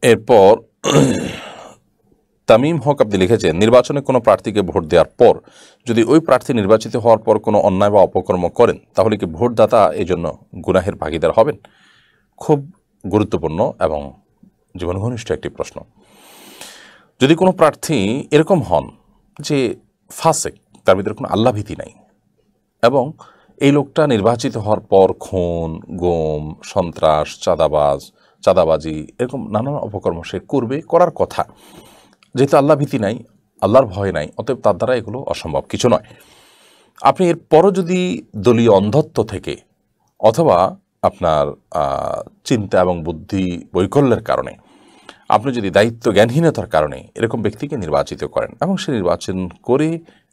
এরপর তামিম হক আপনি লিখেছেন, নির্বাচনে কোনো প্রার্থীকে ভোট দেওয়ার পর যদি ওই প্রার্থী নির্বাচিত হওয়ার পর কোনো অন্যায় বা অপকর্ম করেন তাহলে কি ভোটদাতা এই জন্য গুনাহের ভাগীদার হবেন? খুব গুরুত্বপূর্ণ এবং জীবন ঘনিষ্ঠ একটি প্রশ্ন। যদি কোনো প্রার্থী এরকম হন যে ফাসেক, তার ভিতরে কোনো আল্লাহভীতি নাই এবং এই লোকটা নির্বাচিত হওয়ার পর খুন, গুম, সন্ত্রাস, চাঁদাবাজি এরকম নানান অপকর্ম সে করবে, করার কথা, যেহেতু আল্লাহ ভীতি নাই, আল্লাহর ভয় নাই, অতএব তার দ্বারা এগুলো অসম্ভব কিছু নয়। আপনি এরপরও যদি দলীয় অন্ধত্ব থেকে অথবা আপনার চিন্তা এবং বুদ্ধি বৈকল্যের কারণে আপনি যদি দায়িত্ব জ্ঞানহীনতার কারণে এরকম ব্যক্তিকে নির্বাচিত করেন এবং সে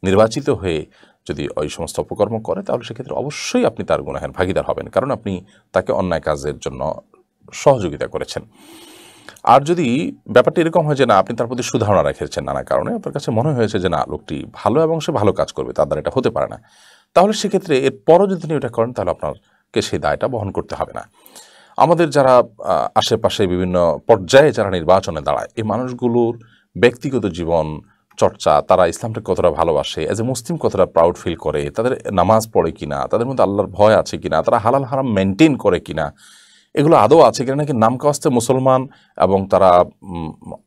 নির্বাচিত হয়ে যদি ওই সমস্ত অপকর্ম করে তাহলে সেক্ষেত্রে অবশ্যই আপনি তার গুনাহের ভাগীদার হবেন, কারণ আপনি তাকে অন্যায় কাজের জন্য সহযোগিতা করেছেন। আর যদি ব্যাপারটা এরকম হয় যে না, আপনি তার প্রতি সুধারণা রেখেছেন নানা কারণে, আপনার কাছে মনে হয়েছে যে না, লোকটি ভালো এবং সে ভালো কাজ করবে, তার দ্বারা এটা হতে পারে না, তাহলে সেক্ষেত্রে এরপরও যদি তিনি এটা করেন তাহলে আপনাকে সেই দায়টা বহন করতে হবে না। আমাদের যারা আশেপাশে বিভিন্ন পর্যায়ে যারা নির্বাচনে দাঁড়ায়, এই মানুষগুলোর ব্যক্তিগত জীবন চর্চা, তারা ইসলামটাকে কতটা ভালোবাসে, অ্যাজ এ মুসলিম কতটা প্রাউড ফিল করে, তাদের নামাজ পড়ে কিনা, তাদের মধ্যে আল্লাহর ভয় আছে কিনা, তারা হালাল হারাম মেনটেন করে কিনা, এগুলো আদৌ আছে কিনা, নাকি নামকাওয়াস্তে মুসলমান এবং তারা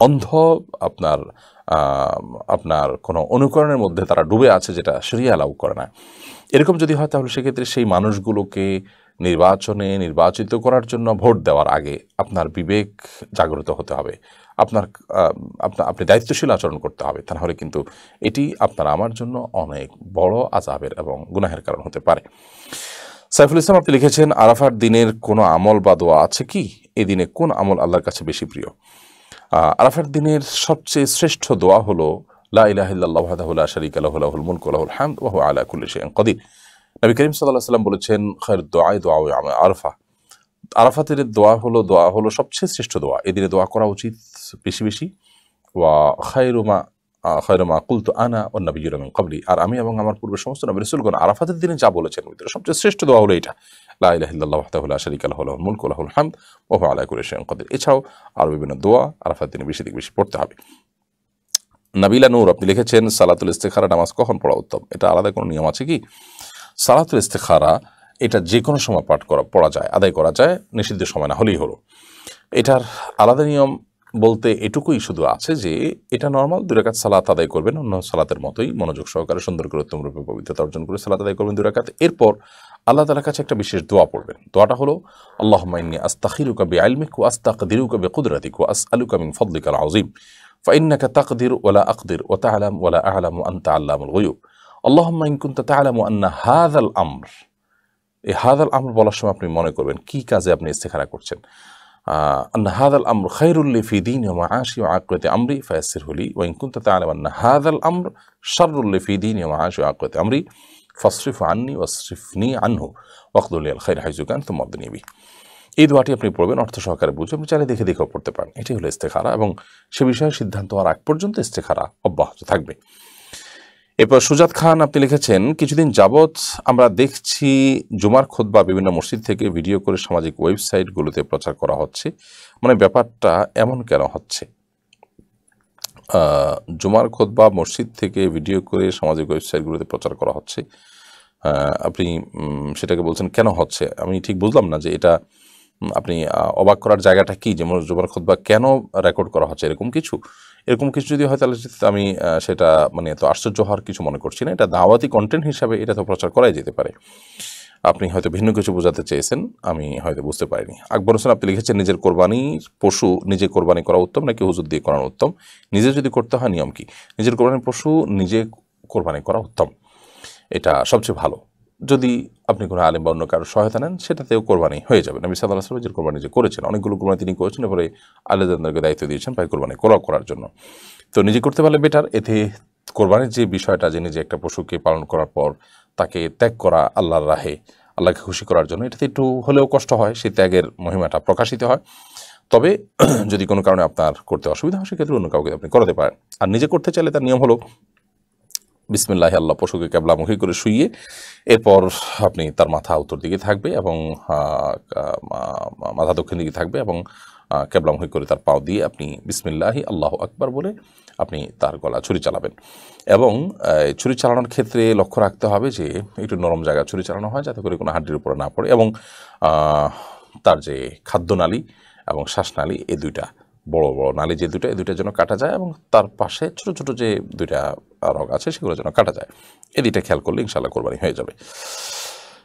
অন্ধ আপনার কোনো অনুকরণের মধ্যে তারা ডুবে আছে যেটা শরিয়া অ্যালাউ করে না। এরকম যদি হয় তাহলে সেক্ষেত্রে সেই মানুষগুলোকে নির্বাচিত করার জন্য ভোট দেওয়ার আগে আপনার বিবেক জাগ্রত হতে হবে, আপনি দায়িত্বশীল আচরণ করতে হবে, তা নাহলে কিন্তু এটি আপনার আমার জন্য অনেক বড় আযাবের এবং গুনাহের কারণ হতে পারে। সাইফুল ইসলাম আপনি লিখেছেন, আরাফার দিনের কোনো আমল বা দোয়া আছে কি? এই দিনে কোন আমল আল্লাহর কাছে বেশি প্রিয়? আরাফার দিনের সবচেয়ে শ্রেষ্ঠ দোয়া হলো লা ইলাহা ইল্লাল্লাহু ওয়াহদাহু লা শারীকা লাহু লাহুল মুলকু ওয়া লাহুল হামদু ওয়া হুয়া আলা কুল্লি শাইইন কাদির। নবী করিম সাল্লাল্লাহু আলাইহি ওয়াসাল্লাম বলেছেন, খায়রুদ দুআ দুআউ ইয়াউম আরাফা। আরাফাতের দোয়া হলো সবচেয়ে শ্রেষ্ঠ দোয়া। এই দিনে দোয়া করা উচিত বেশি বেশি। ওয়া খায়রু মা কুলতু আনা ওয়ান নাবিয়্যুনা মিন ক্বাবলি। আর আমি এবং আমার পূর্বে সমস্ত নবী রাসূলগণ আরাফাতের দিনে যা বলেছেন ভিতরে সবচেয়ে শ্রেষ্ঠ দোয়া হলো এটা, লা ইলাহা ইল্লাল্লাহু ওয়াহদাহু লা শারীকা লাহু লাহুল মুলকু ওয়া লাহুল হামদু ওয়া হুয়া আলা কুল্লি শাইইন কাদির। এছাড়াও আরও বিভিন্ন দোয়া আরাফাতের দিনে বেশি থেকে বেশি পড়তে হবে। নাবিলা নূর আপনি লিখেছেন, সালাতুল ইস্তিখারা নামাজ কখন পড়া উত্তম? এটা আলাদা কোনো নিয়ম আছে কি? সালাতুল ইস্তিখারা এটা যে কোনো সময় পড়া যায়, আদায় করা যায়, নিষিদ্ধ সময় না হলেই হলো। এটার আলাদা নিয়ম বলতে এটুকুই শুধু আছে যে এটা নর্মাল 2 রাকাত সালাত আদায় করবেন, অন্য সালাতের মতোই মনোযোগ সহকারে সুন্দর করে উত্তম রূপে পবিত্রতা অর্জন করে সালাত আদায় করবেন 2 রাকাত। এরপর আল্লাহ তাআলার কাছে একটা বিশেষ দোয়া পড়বেন। দোয়াটা হলো, আল্লাহুম্মা ইন্নী আস্তাখিরুকা বিইলমিক ওয়া আস্তাকদিরুকা বিকুদরাতিক ওয়া আসআলুকা মিন ফাদলিকাল আযীম ফাইন্নাকা তাকদিরু ওয়া লা আকদির ওয়া তা'লাম ওয়া লা আ'লামু আনতা আল্লামুল গুয়ুব। আল্লাহুম্মা ইন কুনতা তা'লামু আন্না হাযাল আমর। এই হাযাল আমর বলার সময় আপনি মনে করবেন কি কাজে আপনি ইস্তিখারা করছেন। আন্না হাযাল আমর খায়রুল লি ফি দীনি ওয়া মাআশি ওয়া আকিবাতি আমরি ফায়াসসিরহু লি ওয়া ইন কুনতা তা'লামু আন্না হাযাল আমর শাররুল লি ফি দীনি ওয়া মাআশি ওয়া আকিবাতি আমরি ফাসরিফহু আন্নি ওয়াসরিফনি আনহু ওয়াকদুর লিল খায়র হাইযু কান সুম্মা আদনি বি। এই দোয়াটি আপনি পড়বেন, অর্থ সহকারে বুঝে আপনি চাইলে দেখেও পড়তে পারেন। এটাই হলো ইস্তিখারা এবং সে বিষয়ে সিদ্ধান্ত হওয়ার আগ পর্যন্ত ইস্তিখারা অব্যাহত থাকবে। এরপর সুজাত খান আপনি লিখেছেন, কিছুদিন যাবৎ আমরা দেখছি জুমার খুতবা বিভিন্ন মসজিদ থেকে ভিডিও করে সামাজিক ওয়েবসাইটগুলোতে প্রচার করা হচ্ছে, মানে ব্যাপারটা এমন কেন হচ্ছে? জুমার খুতবা মসজিদ থেকে ভিডিও করে সামাজিক ওয়েবসাইটগুলোতে প্রচার করা হচ্ছে, আপনি সেটাকে বলছেন কেন হচ্ছে? আমি ঠিক বুঝলাম না যে এটা আপনি অবাক করার জায়গাটা কি, যেমন জুমার খুতবা কেন রেকর্ড করা হচ্ছে এরকম কিছু যদি হয় তাহলে আমি সেটা মানে এত আশ্চর্য হওয়ার কিছু মনে করছি না। এটা দাওয়াতি কন্টেন্ট হিসাবে এটা তো প্রচার করাই যেতে পারে। আপনি হয়তো ভিন্ন কিছু বোঝাতে চেয়েছেন, আমি হয়তো বুঝতে পারিনি। আকবর হোসেন আপনি লিখেছেন, নিজের কোরবানির পশু নিজে কোরবানি করা উত্তম নাকি হুজুর দিয়ে করানো উত্তম? নিজে যদি করতে হয় নিয়ম কি? নিজের কোরবানির পশু নিজে কোরবানি করা উত্তম, এটা সবচেয়ে ভালো। যদি আপনি কোনো আলেম বা অন্য কারোর সহায়তা নেন সেটাতেও কোরবানি হয়ে যাবে। নবী সাল্লাল্লাহু আলাইহি ওয়াসাল্লাম যে কোরবানি যে করেছেন, অনেকগুলো কোরবানি তিনি করেছেন, এরপরে আলেমদেরকে দায়িত্ব দিয়েছেন প্রায় কোরবানি করার জন্য। তো নিজে করতে পারলে বেটার। এতে কোরবানির যে বিষয়টা, যে নিজে একটা পশুকে পালন করার পর তাকে ত্যাগ করা আল্লাহর রাহে, আল্লাহকে খুশি করার জন্য, এটাতে একটু হলেও কষ্ট হয়, সেই ত্যাগের মহিমাটা প্রকাশিত হয়। তবে যদি কোনো কারণে আপনার করতে অসুবিধা হয় সেক্ষেত্রে অন্য কাউকে আপনি করাতে পারেন। আর নিজে করতে চাইলে তার নিয়ম হলো বিসমিল্লাহি আল্লাহ, পশুকে ক্যাবলামুখী করে শুইয়ে এরপর আপনি তার মাথা উত্তর দিকে থাকবে এবং মাথা দক্ষিণ দিকে থাকবে এবং ক্যাবলামুখী করে তার পাও দিয়ে আপনি বিসমিল্লাহি আল্লাহু আকবার বলে আপনি তার গলা ছুরি চালাবেন। এবং ছুরি চালানোর ক্ষেত্রে লক্ষ্য রাখতে হবে যে একটু নরম জায়গা ছুরি চালানো হয়, যাতে করে কোনো হাড্ডির উপরে না পড়ে, এবং তার যে খাদ্যনালী এবং শ্বাসনালী, এই দুইটা বড় বড় নালী যে দুটো, এই দুইটা যেন কাটা যায়, এবং তার পাশে ছোট ছোট যে দুইটা রগ আছে সেগুলো যেন কাটা যায়। এই দুইটা খেয়াল করলে ইনশাআল্লাহ কোরবানি হয়ে যাবে,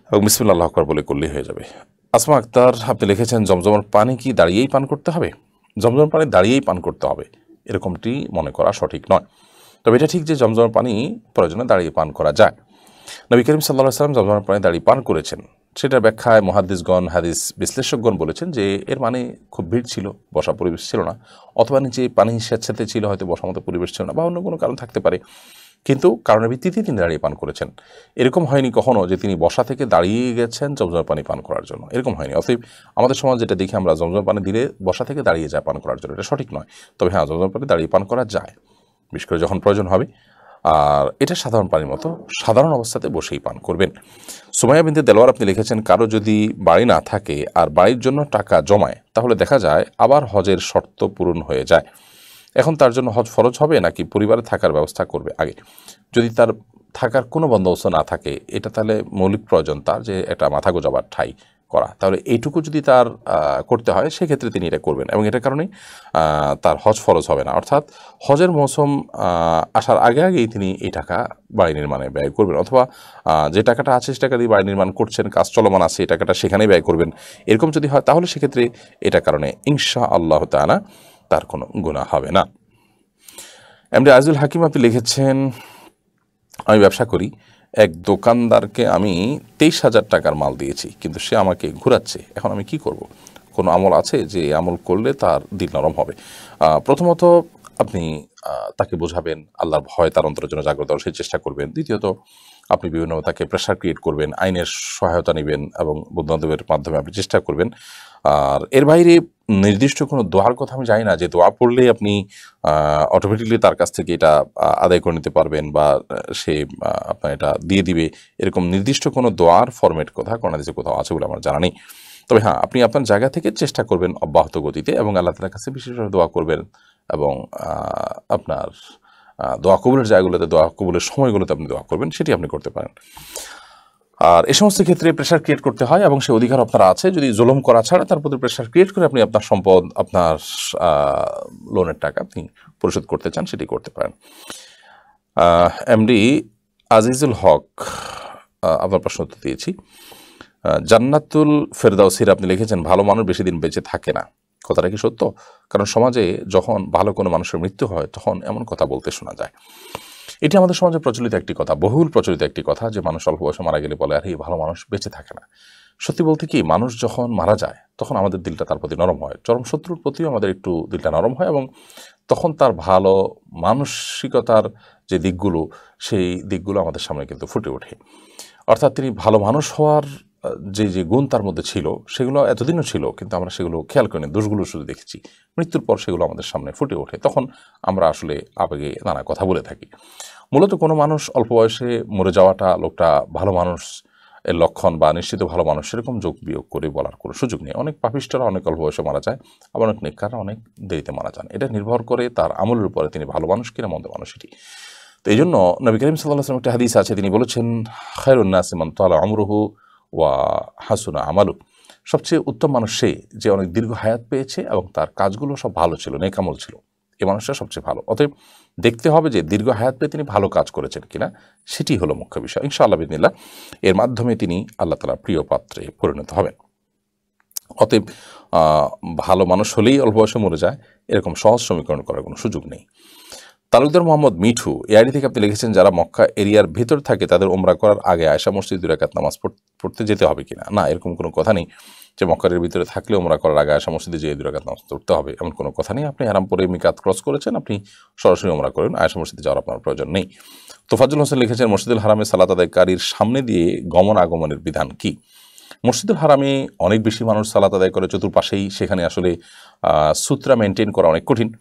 এবং বিসমিল্লাহ আল্লাহু আকবার বলে করলেই হয়ে যাবে। আসমা আক্তার আপনি লিখেছেন, জমজমের পানি কি দাঁড়িয়েই পান করতে হবে? জমজমের পানি দাঁড়িয়েই পান করতে হবে এরকমটি মনে করা সঠিক নয়। তবে এটা ঠিক যে জমজমের পানি প্রয়োজনে দাঁড়িয়ে পান করা যায়। নবী করিম সাল্লাল্লাহু আলাইহি ওয়াসাল্লাম জমজমের পানি দাঁড়িয়ে পান করেছেন। সেটার ব্যাখ্যায় মুহাদ্দিসগণ, হাদিস বিশ্লেষকগণ বলেছেন যে এর মানে খুব ভিড় ছিল, বসা পরিবেশ ছিল না, অথবা নিচে পানি স্বেচ্ছাতে ছিল, হয়তো বসার মতো পরিবেশ ছিল না, বা অন্য কোনো কারণ থাকতে পারে, কিন্তু কারণের ভিত্তিতে তিনি দাঁড়িয়ে পান করেছেন। এরকম হয়নি কখনো যে তিনি বসা থেকে দাঁড়িয়ে গেছেন জমজমের পানি পান করার জন্য, এরকম হয়নি। অতএব আমাদের সমাজ যেটা দেখি আমরা, জমজমের পানি দিলে বসা থেকে দাঁড়িয়ে যায় পান করার জন্য, এটা সঠিক নয়। তবে হ্যাঁ, জমজমের পানি দাঁড়িয়ে পান করা যায়, বিশেষ করে যখন প্রয়োজন হবে। আর এটা সাধারণ পানির মতো সাধারণ অবস্থাতে বসেই পান করবেন। সুমাইয়া বিনতে দেলোয়ার আপনি লিখেছেন, কারো যদি বাড়ি না থাকে আর বাড়ির জন্য টাকা জমায়, তাহলে দেখা যায় আবার হজের শর্ত পূরণ হয়ে যায়। এখন তার জন্য হজ ফরজ হবে নাকি পরিবারে থাকার ব্যবস্থা করবে আগে? যদি তার থাকার কোনো বন্দোবস্ত না থাকে, এটা তাহলে মৌলিক প্রয়োজন তার যে একটা মাথা গোজাবার ঠাই করা, তাহলে এইটুকু যদি তার করতে হয় সেক্ষেত্রে তিনি এটা করবেন, এবং এটার কারণেই তার হজ ফরজ হবে না। অর্থাৎ হজের মৌসুম আসার আগে আগেই তিনি এই টাকা বাড়ি নির্মাণে ব্যয় করবেন, অথবা যে টাকাটা আছে সে টাকা দিয়ে বাড়ি নির্মাণ করছেন, কাজ চলমান আছে, এই টাকাটা সেখানেই ব্যয় করবেন। এরকম যদি হয় তাহলে সেক্ষেত্রে এটার কারণে ইনশাআল্লাহ তাআলা তার কোনো গুনাহ হবে না। এমডি আজিজুল হাকিম আপনি লিখেছেন, আমি ব্যবসা করি, এক দোকানদারকে আমি 23,000 টাকার মাল দিয়েছি, কিন্তু সে আমাকে ঘুরাচ্ছে, এখন আমি কি করব? কোনো আমল আছে যে আমল করলে তার দিল নরম হবে? প্রথমত আপনি তাকে বোঝাবেন, আল্লাহর ভয় তার অন্তরের জন্য জাগ্রত হওয়ার সেই চেষ্টা করবেন। দ্বিতীয়ত আপনি বিভিন্ন তাকে প্রেশার ক্রিয়েট করবেন, আইনের সহায়তা নেবেন, এবং বন্ধুবান্ধবের মাধ্যমে আপনি চেষ্টা করবেন। আর এর বাইরে নির্দিষ্ট কোনো দোয়ার কথা আমি জানি না যে দোয়া পড়লে আপনি অটোমেটিকলি তার কাছ থেকে এটা আদায় করে নিতে পারবেন, বা সে আপনার এটা দিয়ে দিবে, এরকম নির্দিষ্ট কোনো দোয়ার ফরম্যাট কথা কোন হাদিসে কোথাও আছে বলে আমার জানা নেই। তবে হ্যাঁ, আপনি আপনার জায়গা থেকে চেষ্টা করবেন অব্যাহত গতিতে, এবং আল্লাহ তাআলার কাছে বিশেষভাবে দোয়া করবেন, এবং আপনার দোয়া কবুলের জায়গাগুলোতে, দোয়া কবুলের সময়গুলোতে আপনি দোয়া করবেন, সেটি আপনি করতে পারেন। আর এই সমস্ত ক্ষেত্রে প্রেশার ক্রিয়েট করতে হয়, এবং সে অধিকার আপনার আছে, যদি জুলুম করা ছাড়া তার প্রতি প্রেশার ক্রিয়েট করে আপনি আপনার সম্পদ, আপনার লোনের টাকা আপনি পরিশোধ করতে চান, সেটি করতে পারেন। এমডি আজিজুল হক আপনার প্রশ্ন উত্তর দিয়েছি। জান্নাতুল ফেরদাউসির আপনি লিখেছেন, ভালো মানুষ বেশি দিন বেঁচে থাকে না, কথাটা কি সত্য? কারণ সমাজে যখন ভালো কোনো মানুষের মৃত্যু হয় তখন এমন কথা বলতে শোনা যায়। এটি আমাদের সমাজে প্রচলিত একটি কথা, বহুল প্রচলিত একটি কথা, যে মানুষ অল্প বয়সে মারা গেলে বলে, আরে এই ভালো মানুষ বেঁচে থাকে না। সত্যি বলতে কি, মানুষ যখন মারা যায় তখন আমাদের দিলটা তার প্রতি নরম হয়, চরম শত্রুর প্রতিও আমাদের একটু দিলটা নরম হয়, এবং তখন তার ভালো মানসিকতার যে দিকগুলো, সেই দিকগুলো আমাদের সামনে কিন্তু ফুটে ওঠে। অর্থাৎ তিনি ভালো মানুষ হওয়ার যে যে গুণ তার মধ্যে ছিল সেগুলো এতদিনও ছিল, কিন্তু আমরা সেগুলো খেয়াল করিনি, দোষগুলো শুধু দেখেছি। মৃত্যুর পর সেগুলো আমাদের সামনে ফুটে ওঠে, তখন আমরা আসলে আবেগে নানা কথা বলে থাকি। মূলত কোনো মানুষ অল্প বয়সে মরে যাওয়াটা লোকটা ভালো মানুষ এর লক্ষণ, বা নিশ্চিত ভালো মানুষ, সেরকম যোগ বিয়োগ করে বলার কোনো সুযোগ নেই। অনেক পাপিষ্ঠরা অনেক অল্প বয়সে মারা যায়, আবার অনেক নেককাররা অনেক দেরিতে মারা যান। এটা নির্ভর করে তার আমলের উপরে, তিনি ভালো মানুষ কিনা মন্দ মানুষ এটি। তো এই জন্য নবী করিম সাল্লাল্লাহু আলাইহি ওয়াসাল্লাম একটা হাদিস আছে, তিনি বলেছেন, খায়রুন নাসি মান তালা আমরুহু ওয়া হাসুনা আমালু, সবচেয়ে উত্তম মানুষ সে যে অনেক দীর্ঘ হায়াত পেয়েছে এবং তার কাজগুলো সব ভালো ছিল, নেক আমল ছিল, এই মানুষটা সবচেয়ে ভালো। অতএব দেখতে হবে যে দীর্ঘ হায়াত পেয়ে তিনি ভালো কাজ করেছেন কিনা, সেটি হলো মুখ্য বিষয়। ইনশাআল্লাহ বিদিনিল্লাহ এর মাধ্যমে তিনি আল্লাহ তাআলার প্রিয় পাত্রে পরিণত হবেন। অতএব ভালো মানুষ হলেই অল্প বয়সে মরে যায়, এরকম সহজ সমীকরণ করার কোনো সুযোগ নেই। তালুকদার মোহাম্মদ মিঠু এআইডি থেকে আপনি লিখেছেন, যারা মক্কা এরিয়ার ভিতর থাকে তাদের ওমরা করার আগে আয়েশা মসজিদ 2 রাকাত নামাজ পড়তে যেতে হবে কিনা? না, এরকম কোনো কথা নেই যে মক্কার ভিতরে থাকলে ওমরা করার আগে আয়েশা মসজিদে যেয়ে 2 রাকাত নামাজ পড়তে হবে, এমন কোনো কথা নেই। আপনি হারাম পরে মিকাত ক্রস করেছেন, আপনি সরাসরি ওমরা করেন, আয়েশা মসজিদে যাওয়ার আপনার প্রয়োজন নেই। তোফাজ্জল হোসেন লিখেছেন, মসজিদুল হারামে সালাত আদায়কারীর সামনে দিয়ে গমন আগমনের বিধান কি? মসজিদুল হারামে অনেক বেশি মানুষ সালাত আদায় করে চতুর্পাশেই, সেখানে আসলে সূত্রা মেনটেন করা অনেক কঠিন।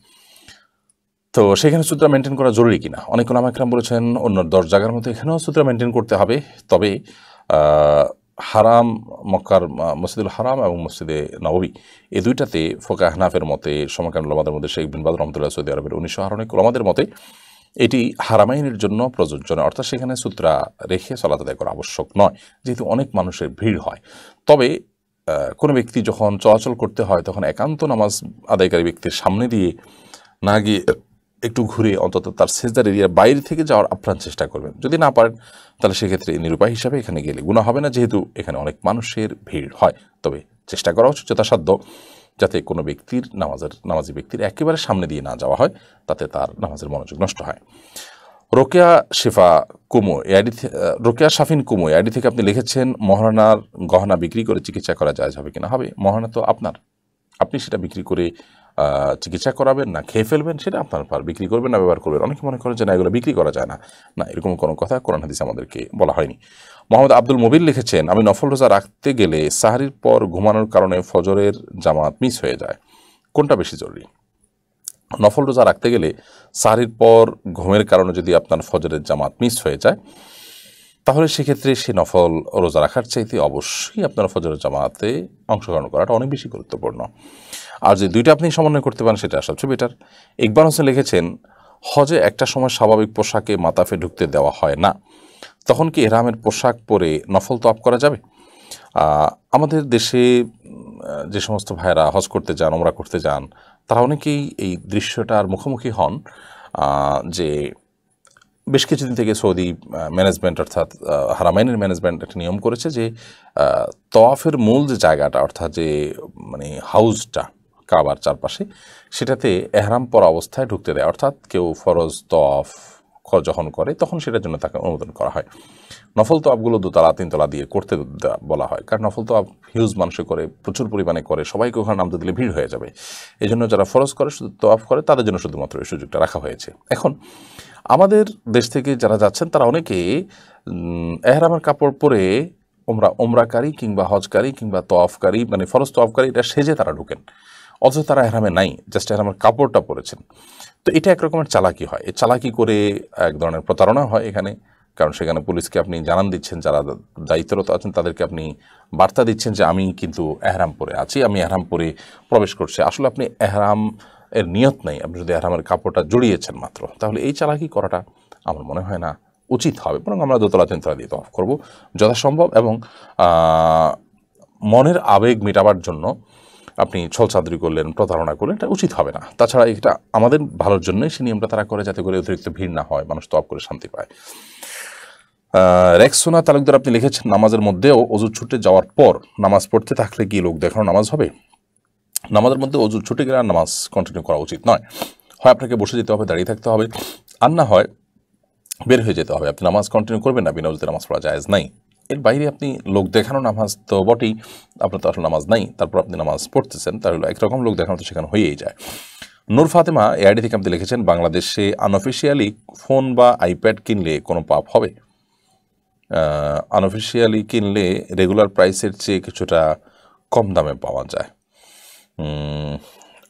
তো সেখানে সূত্রা মেনটেন করা জরুরি কিনা? অনেক ওলামা একরাম বলেছেন অন্য 10 জায়গার মতো এখানেও সূত্রা মেনটেন করতে হবে, তবে হারাম মক্কার মসজিদুল হারাম এবং মসজিদে নববী এই দুইটাতে ফোকা হানাফের মতে, সমকালীন ওলামাদের মধ্যে শেখ বিন বাজ রহমতুল্লাহ সৌদি আরবের 1900 অনেক ওলামাদের মতে এটি হারামাইনের জন্য প্রযোজ্য নয়, অর্থাৎ সেখানে সূত্রা রেখে সালাত আদায় করা আবশ্যক নয়, যেহেতু অনেক মানুষের ভিড় হয়। তবে কোনো ব্যক্তি যখন চলাচল করতে হয় তখন একান্ত নামাজ আদায়কারী ব্যক্তির সামনে দিয়ে না গিয়ে একটু ঘুরে অন্তত তার সেজদার এরিয়ার বাইরে থেকে যাওয়ার আপ্রাণ চেষ্টা করবেন। যদি না পারেন তাহলে সেক্ষেত্রে নিরুপায় হিসাবে এখানে গেলে গুনাহ হবে না, যেহেতু এখানে অনেক মানুষের ভিড় হয়। তবে চেষ্টা করা উচিত যথাসাধ্য যাতে কোনো ব্যক্তির নামাজি ব্যক্তির একেবারে সামনে দিয়ে না যাওয়া হয়, তাতে তার নামাজের মনোযোগ নষ্ট হয়। রোকেয়া শাফিন কুমো এআইডি থেকে আপনি লিখেছেন, মহারানার গহনা বিক্রি করে চিকিৎসা করা যায় হবে কিনা? হবে। মহারানা তো আপনার, আপনি সেটা বিক্রি করে চিকিৎসা করাবেন না খেয়ে ফেলবেন, সেটা আপনার ব্যাপার। বিক্রি করবেন না ব্যবহার করবেন। অনেকে মনে করেন যে না, এগুলো বিক্রি করা যায় না, না, এরকম কোনো কথা কোরআন হাদিস আমাদেরকে বলা হয়নি। মোহাম্মদ আব্দুল মুবির লিখেছেন, আমি নফল রোজা রাখতে গেলে সাহারির পর ঘুমানোর কারণে ফজরের জামাত মিস হয়ে যায়, কোনটা বেশি জরুরি? নফল রোজা রাখতে গেলে সাহারির পর ঘুমের কারণে যদি আপনার ফজরের জামাত মিস হয়ে যায়, তাহলে সেক্ষেত্রে সে নফল রোজা রাখার চাইতে অবশ্যই আপনার ফজরের জামাতে অংশগ্রহণ করাটা অনেক বেশি গুরুত্বপূর্ণ। আর যে দুইটা আপনি সমন্বয় করতে পারেন সেটা সবচেয়ে বেটার। ইকবাল হোসেন লিখেছেন, হজে একটা সময় স্বাভাবিক পোশাকে মাতাফে ঢুকতে দেওয়া হয় না, তখন কি এহরামের পোশাক পরে নফল তওয়াফ করা যাবে? আমাদের দেশে যে সমস্ত ভাইয়েরা হজ করতে যান, ওমরা করতে যান, তারা অনেকেই এই দৃশ্যটার মুখোমুখি হন যে বেশ কিছুদিন থেকে সৌদি ম্যানেজমেন্ট অর্থাৎ হারামাইনের ম্যানেজমেন্ট একটা নিয়ম করেছে যে তওয়াফের মূল যে জায়গাটা অর্থাৎ যে মানে হাউসটা কাবার চারপাশে, সেটাতে এহরাম পরা অবস্থায় ঢুকতে দেয়। অর্থাৎ কেউ ফরজ তওয়াফ যখন করে তখন সেটার জন্য তাকে অনুমোদন করা হয়। নফল তওয়াফগুলো 2 তলা 3 তলা দিয়ে করতে বলা হয়, কারণ নফল তওয়াফ হিউজ মানুষে করে, প্রচুর পরিমাণে করে, সবাইকে ওখানে নামতে দিলে ভিড় হয়ে যাবে। এই জন্য যারা ফরজ করে শুধু তওয়াফ করে তাদের জন্য শুধুমাত্র এই সুযোগটা রাখা হয়েছে। এখন আমাদের দেশ থেকে যারা যাচ্ছেন তারা অনেকে এহরামের কাপড় পরে ওমরাকারী কিংবা হজকারী কিংবা তওয়াফকারী মানে ফরজ তওয়াফকারী এটা সেজে তারা ঢুকেন, অথচ তারা এহরামে নাই, জাস্ট এহরামের কাপড়টা পরেছেন। তো এটা একরকমের চালাকি হয়। এই চালাকি করে এক ধরনের প্রতারণা হয় এখানে, কারণ সেখানে পুলিশকে আপনি জানান দিচ্ছেন, যারা দায়িত্বরত আছেন তাদেরকে আপনি বার্তা দিচ্ছেন যে আমি কিন্তু এহরাম পরে আছি, আমি এহরাম পরে প্রবেশ করছি। আসলে আপনি এহরাম এর নিয়ত নেই, আপনি যদি এহরামের কাপড়টা জড়িয়েছেন মাত্র, তাহলে এই চালাকি করাটা আমার মনে হয় না উচিত হবে। বরং আমরা 2 তলা 3 তলা দিয়ে তওয়াফ করবো যথাসম্ভব, এবং মনের আবেগ মেটাবার জন্য আপনি ছলচাদরি করলেন, প্রতারণা করলেন, এটা উচিত হবে না। তাছাড়া এটা আমাদের ভালোর জন্যই সে নিয়মটা তারা করে, যাতে করে অতিরিক্ত ভিড় না হয়, মানুষ তওয়াফ করে শান্তি পায়। রেক্সোনা তালুকদার আপনি লিখেছেন, নামাজের মধ্যেও অজু ছুটে যাওয়ার পর নামাজ পড়তে থাকলে কি লোক দেখানো নামাজ হবে? নামাজের মধ্যে অজু ছুটে গেলে নামাজ কন্টিনিউ করা উচিত নয়। হয় আপনাকে বসে যেতে হবে, দাঁড়িয়ে থাকতে হবে, আর না হয় বের হয়ে যেতে হবে। আপনি নামাজ কন্টিনিউ করবেন না, বিনা অজুতে নামাজ পড়া জায়েজ নাই। এর বাইরে আপনি লোক দেখানো নামাজ তো বটেই, আপনার তো আসলে নামাজ নাই, তারপর আপনি নামাজ পড়তেছেন, তাহলে একরকম লোক দেখানো তো সেখানে হয়েই যায়। নূর ফাতেমা এআইডি থেকে আপনি লিখেছেন, বাংলাদেশে আনঅফিসিয়ালি ফোন বা আইপ্যাড কিনলে কোনো পাপ হবে? আনঅফিসিয়ালি কিনলে রেগুলার প্রাইসের চেয়ে কিছুটা কম দামে পাওয়া যায়।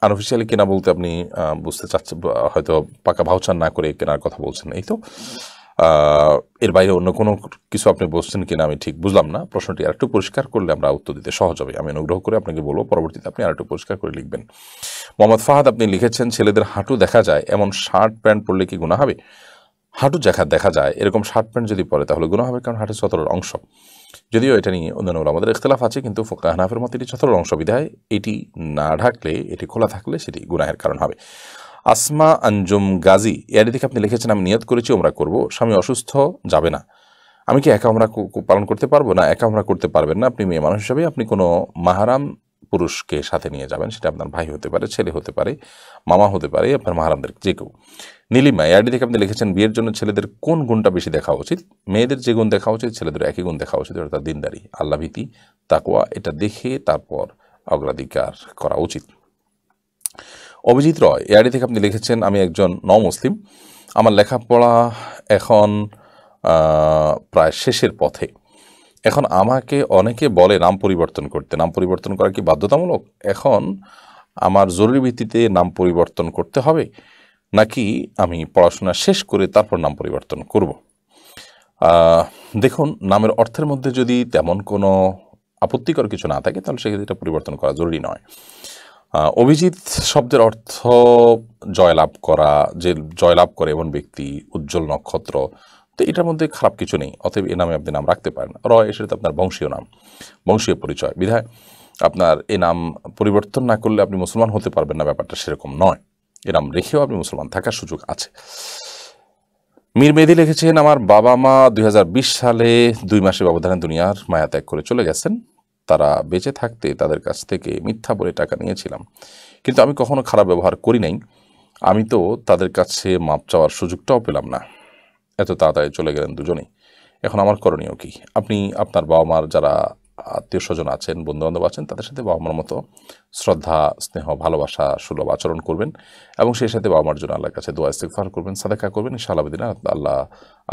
আনঅফিসিয়ালি কেনা বলতে আপনি বুঝতে চাচ্ছেন হয়তো পাকা ভাউচার না করে কেনার কথা বলছেন, এই তো? এর বাইরে অন্য কোনো কিছু আপনি বলছেন কিনা আমি ঠিক বুঝলাম না। প্রশ্নটি আরেকটু পরিষ্কার করলে আমরা উত্তর দিতে সহজ হবে। আমি অনুগ্রহ করে আপনাকে বলবো পরবর্তীতে আপনি আরেকটু পরিষ্কার করে লিখবেন। মোহাম্মদ ফাহাদ আপনি লিখেছেন, ছেলেদের হাঁটু দেখা যায় এমন শার্ট প্যান্ট পরলে কি গুনাহ হবে? হাঁটু দেখা যায় এরকম শার্ট প্যান্ট যদি পরে তাহলে গুনাহ হবে, কারণ হাঁটু চতরের অংশ। যদিও এটা নিয়ে অন্যান্য ওলামাদের ইখতিলাফ আছে, কিন্তু ফুকাহা হানাফির মতে এটি চতরের অংশ বিধায় এটি না ঢাকলে, এটি খোলা থাকলে সেটি গুনাহের কারণ হবে। আসমা আঞ্জুম গাজী এর দিকে আপনি লিখেছেন, আমি নিয়ত করেছি ওমরা করব, স্বামী অসুস্থ, যাবে না, আমি কি একা ওমরা পালন করতে পারবো? না, একা ওমরা করতে পারবেন না। আপনি মেয়ে মানুষ হিসাবে আপনি কোনো মাহারাম পুরুষকে সাথে নিয়ে যাবেন, সেটা আপনার ভাই হতে পারে, ছেলে হতে পারে, মামা হতে পারে, আপনার মাহারামদের যে কেউ। নীলিমা এআইডি থেকে আপনি লিখেছেন, বিয়ের জন্য ছেলেদের কোন গুণটা বেশি দেখা উচিত? মেয়েদের যে গুণ দেখা উচিত ছেলেদের একই গুণ দেখা উচিত, অর্থাৎ দিনদারি, আল্লাহভীতি, তাকওয়া, এটা দেখে তারপর অগ্রাধিকার করা উচিত। অভিজিৎ রয় এআইডি থেকে আপনি লিখেছেন, আমি একজন মুসলিম, আমার লেখাপড়া এখন প্রায় শেষের পথে। এখন আমাকে অনেকে বলে নাম পরিবর্তন করতে। নাম পরিবর্তন করা কি বাধ্যতামূলক? এখন আমার জরুরি ভিত্তিতে নাম পরিবর্তন করতে হবে, নাকি আমি পড়াশোনা শেষ করে তারপর নাম পরিবর্তন করব? দেখুন, নামের অর্থের মধ্যে যদি তেমন কোনো আপত্তিকর কিছু না থাকে তাহলে সেক্ষেত্রে এটা পরিবর্তন করা জরুরি নয়। অভিজিৎ শব্দের অর্থ জয়লাভ করা, যে জয়লাভ করে এমন ব্যক্তি, উজ্জ্বল নক্ষত্র, তো এটার মধ্যে খারাপ কিছু নেই। অতএব এ নামে আপনি নাম রাখতে পারেন। রয় সেটা তো আপনার বংশীয় নাম, বংশীয় পরিচয়, বিধায় আপনার এ নাম পরিবর্তন না করলে আপনি মুসলমান হতে পারবেন না, ব্যাপারটা সেরকম নয়। এ নাম রেখেও আপনি মুসলমান থাকার সুযোগ আছে। মীর মেহেদী লিখেছেন, আমার বাবা মা 2020 সালে 2 মাসের ব্যবধানে দুনিয়ার মায়া ত্যাগ করে চলে গেছেন। তারা বেঁচে থাকতে তাদের কাছ থেকে মিথ্যা বলে টাকা নিয়েছিলাম, কিন্তু আমি কখনো খারাপ ব্যবহার করি নাই। আমি তো তাদের কাছে মাপ চাওয়ার সুযোগটাও পেলাম না, এত তাড়াতাড়ি চলে গেলেন দুজনেই। এখন আমার করণীয় কি? আপনি আপনার বাবা মার যারা আত্মীয় স্বজন আছেন, বন্ধুবান্ধব আছেন, তাদের সাথে বাবা মার মতো শ্রদ্ধা, স্নেহ, ভালোবাসা, সুলভ আচরণ করবেন এবং সেই সাথে বাবা মার জন্য আল্লাহর কাছে দোয়া ইস্তিগফার করবেন, সাদাকা করবেন। ইনশাআল্লাহ দিন আল্লাহ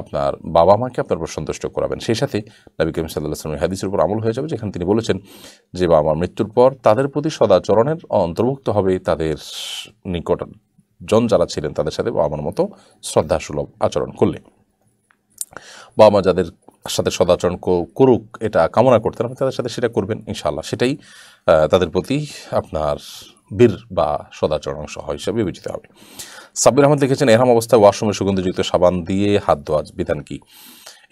আপনার বাবা মাকে আপনার উপর সন্তুষ্ট করাবেন। সেই সাথে নবী করিম সাল্লাল্লাহু আলাইহি ওয়াসাল্লামের হাদিসের উপর আমল হয়ে যাবে, যেখানে তিনি বলেছেন যে বাবা মার মৃত্যুর পর তাদের প্রতি সদাচরণের অন্তর্ভুক্ত হবে তাদের নিকট জন যারা ছিলেন তাদের সাথে বাবা মার মতো শ্রদ্ধা সুলভ আচরণ করলে। বাবা মা যাদের সাথে সদাচরণ করুক এটা কামনা করতেন, আপনি তাদের সাথে সেটা করবেন ইনশাআল্লাহ। সেটাই তাদের প্রতি আপনার বীর বা সদাচরণ অংশ হিসাবে বিবেচিত হবে। সাব্বির আহমদ লিখেছেন, এরহাম অবস্থায় ওয়াশরুমে সুগন্ধিযুক্ত সাবান দিয়ে হাত ধোয়ার বিধান কি?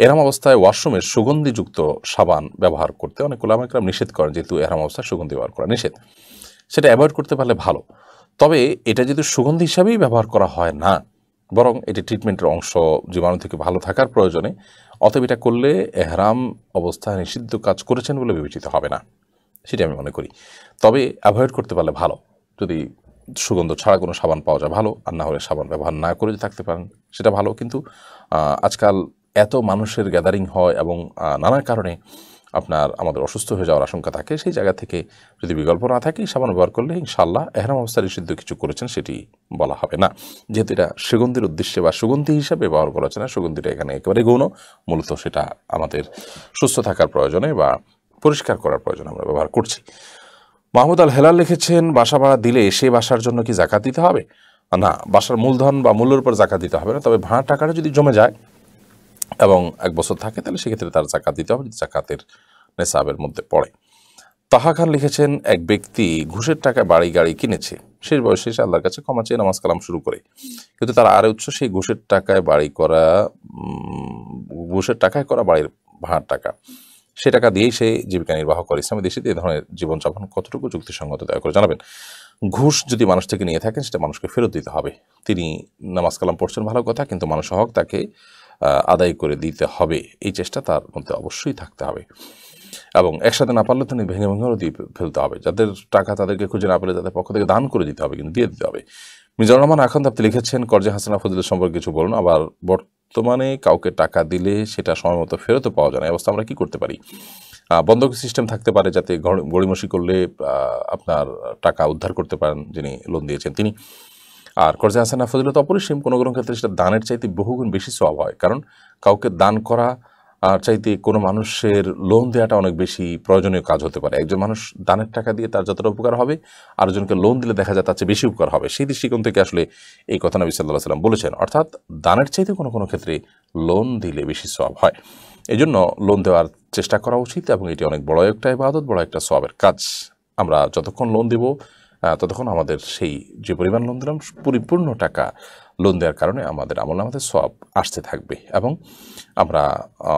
এরহাম অবস্থায় ওয়াশরুমের সুগন্ধিযুক্ত সাবান ব্যবহার করতে অনেক উলামা ইকরাম নিষেধ করেন, যেহেতু এরহাম অবস্থায় সুগন্ধি ব্যবহার করা নিষেধ। সেটা অ্যাভয়েড করতে পারলে ভালো। তবে এটা যেহেতু সুগন্ধি হিসাবেই ব্যবহার করা হয় না, বরং এটি ট্রিটমেন্টের অংশ, জীবাণু থেকে ভালো থাকার প্রয়োজনে, অতএব এটা করলে এহরাম অবস্থায় নিষিদ্ধ কাজ করেছেন বলে বিবেচিত হবে না, সেটি আমি মনে করি। তবে অ্যাভয়েড করতে পারলে ভালো। যদি সুগন্ধ ছাড়া কোনো সাবান পাওয়া যায় ভালো, আর না হলে সাবান ব্যবহার না করে যদি থাকতে পারেন সেটা ভালো। কিন্তু আজকাল এত মানুষের গ্যাদারিং হয় এবং নানা কারণে আপনার আমাদের অসুস্থ হয়ে যাওয়ার আশঙ্কা থাকে, সেই জায়গা থেকে যদি বিকল্প না থাকে সাবান ব্যবহার করলে ইনশাআল্লাহ এহরাম অবস্থায় নিষিদ্ধ কিছু করেছেন সেটি বলা হবে না, যেহেতু এটা সুগন্ধির উদ্দেশ্যে বা সুগন্ধি হিসাবে ব্যবহার করা হচ্ছে না। সুগন্ধিটা এখানে একেবারে গৌণ, মূলত সেটা আমাদের সুস্থ থাকার প্রয়োজনে বা পরিষ্কার করার প্রয়োজনে আমরা ব্যবহার করছি। মাহমুদ আল হেলাল লিখেছেন, বাসা ভাড়া দিলে সেই বাসার জন্য কি জাকাত দিতে হবে? না, বাসার মূলধন বা মূল্যের উপর জাকাত দিতে হবে না। তবে ভাড়ার টাকাটা যদি জমে যায় এবং 1 বছর থাকে তাহলে সেক্ষেত্রে তার জাকাত দিতে হবে, জাকাতের নেসাবের মধ্যে পড়ে। তাহা খান লিখেছেন, এক ব্যক্তি ঘুষের টাকায় বাড়ি গাড়ি কিনেছে, শেষ বয়সে এসে আল্লাহর কাছে ক্ষমা চেয়ে নামাজ কালাম শুরু করে, কিন্তু তার আরে উৎস সেই ঘুষের টাকায় করা বাড়ির ভাড়ার টাকা, সে টাকা দিয়েই সে জীবিকা নির্বাহ করে। ইসলামী দেশে এই ধরনের জীবনযাপন কতটুকু যুক্তিসঙ্গত দয়া করে জানাবেন। ঘুষ যদি মানুষ থেকে নিয়ে থাকেন সেটা মানুষকে ফেরত দিতে হবে। তিনি নামাজ কালাম পড়ছেন ভালো কথা, কিন্তু মানুষের হক তাকে আদায় করে দিতে হবে, এই চেষ্টা তার মধ্যে অবশ্যই থাকতে হবে। এবং একসাথে না পারলে তিনি ভেঙে ভেঙেও দিয়ে ফেলতে হবে। যাদের টাকা তাদেরকে খুঁজে না পেলে তাদের পক্ষ থেকে দান করে দিতে হবে, কিন্তু দিয়ে দিতে হবে। মিজানুর রহমান আখন্দ আপনি লিখেছেন, কর্জে হাসানা ফজিলত সম্পর্কে কিছু বলুন। আবার বর্তমানে কাউকে টাকা দিলে সেটা সময় মতো ফেরতও পাওয়া যায় না, এই অবস্থা আমরা কী করতে পারি? বন্ধক সিস্টেম থাকতে পারে যাতে গড়িমসি করলে আপনার টাকা উদ্ধার করতে পারেন যিনি লোন দিয়েছেন তিনি। আর কর্জে হাসানা ফজিলত অপরিসীম, কোনো কোনো ক্ষেত্রে সেটা দানের চাইতে বহুগুণ বেশি সওয়াব হয়, কারণ কাউকে দান করা আর চাইতে কোনো মানুষের লোন দেওয়াটা অনেক বেশি প্রয়োজনীয় কাজ হতে পারে। একজন মানুষ দানের টাকা দিয়ে তার যতটা উপকার হবে, আরেকজনকে লোন দিলে দেখা যায় তার চেয়ে বেশি উপকার হবে। সেই দৃষ্টিকোণ থেকে আসলে এই কথা নবী সাল্লাল্লাহু আলাইহি ওয়াসাল্লাম বলেছেন, অর্থাৎ দানের চাইতে কোনো কোনো ক্ষেত্রে লোন দিলে বেশি সওয়াব হয়। এই জন্য লোন দেওয়ার চেষ্টা করা উচিত এবং এটি অনেক বড় একটা ইবাদত, বড় একটা সওয়াবের কাজ। আমরা যতক্ষণ লোন দেব ততক্ষণ আমাদের সেই যে পরিমাণ লোন দিলাম পরিপূর্ণ টাকা লোন দেওয়ার কারণে আমাদের আমাদের সওয়াব আসতে থাকবে এবং আমরা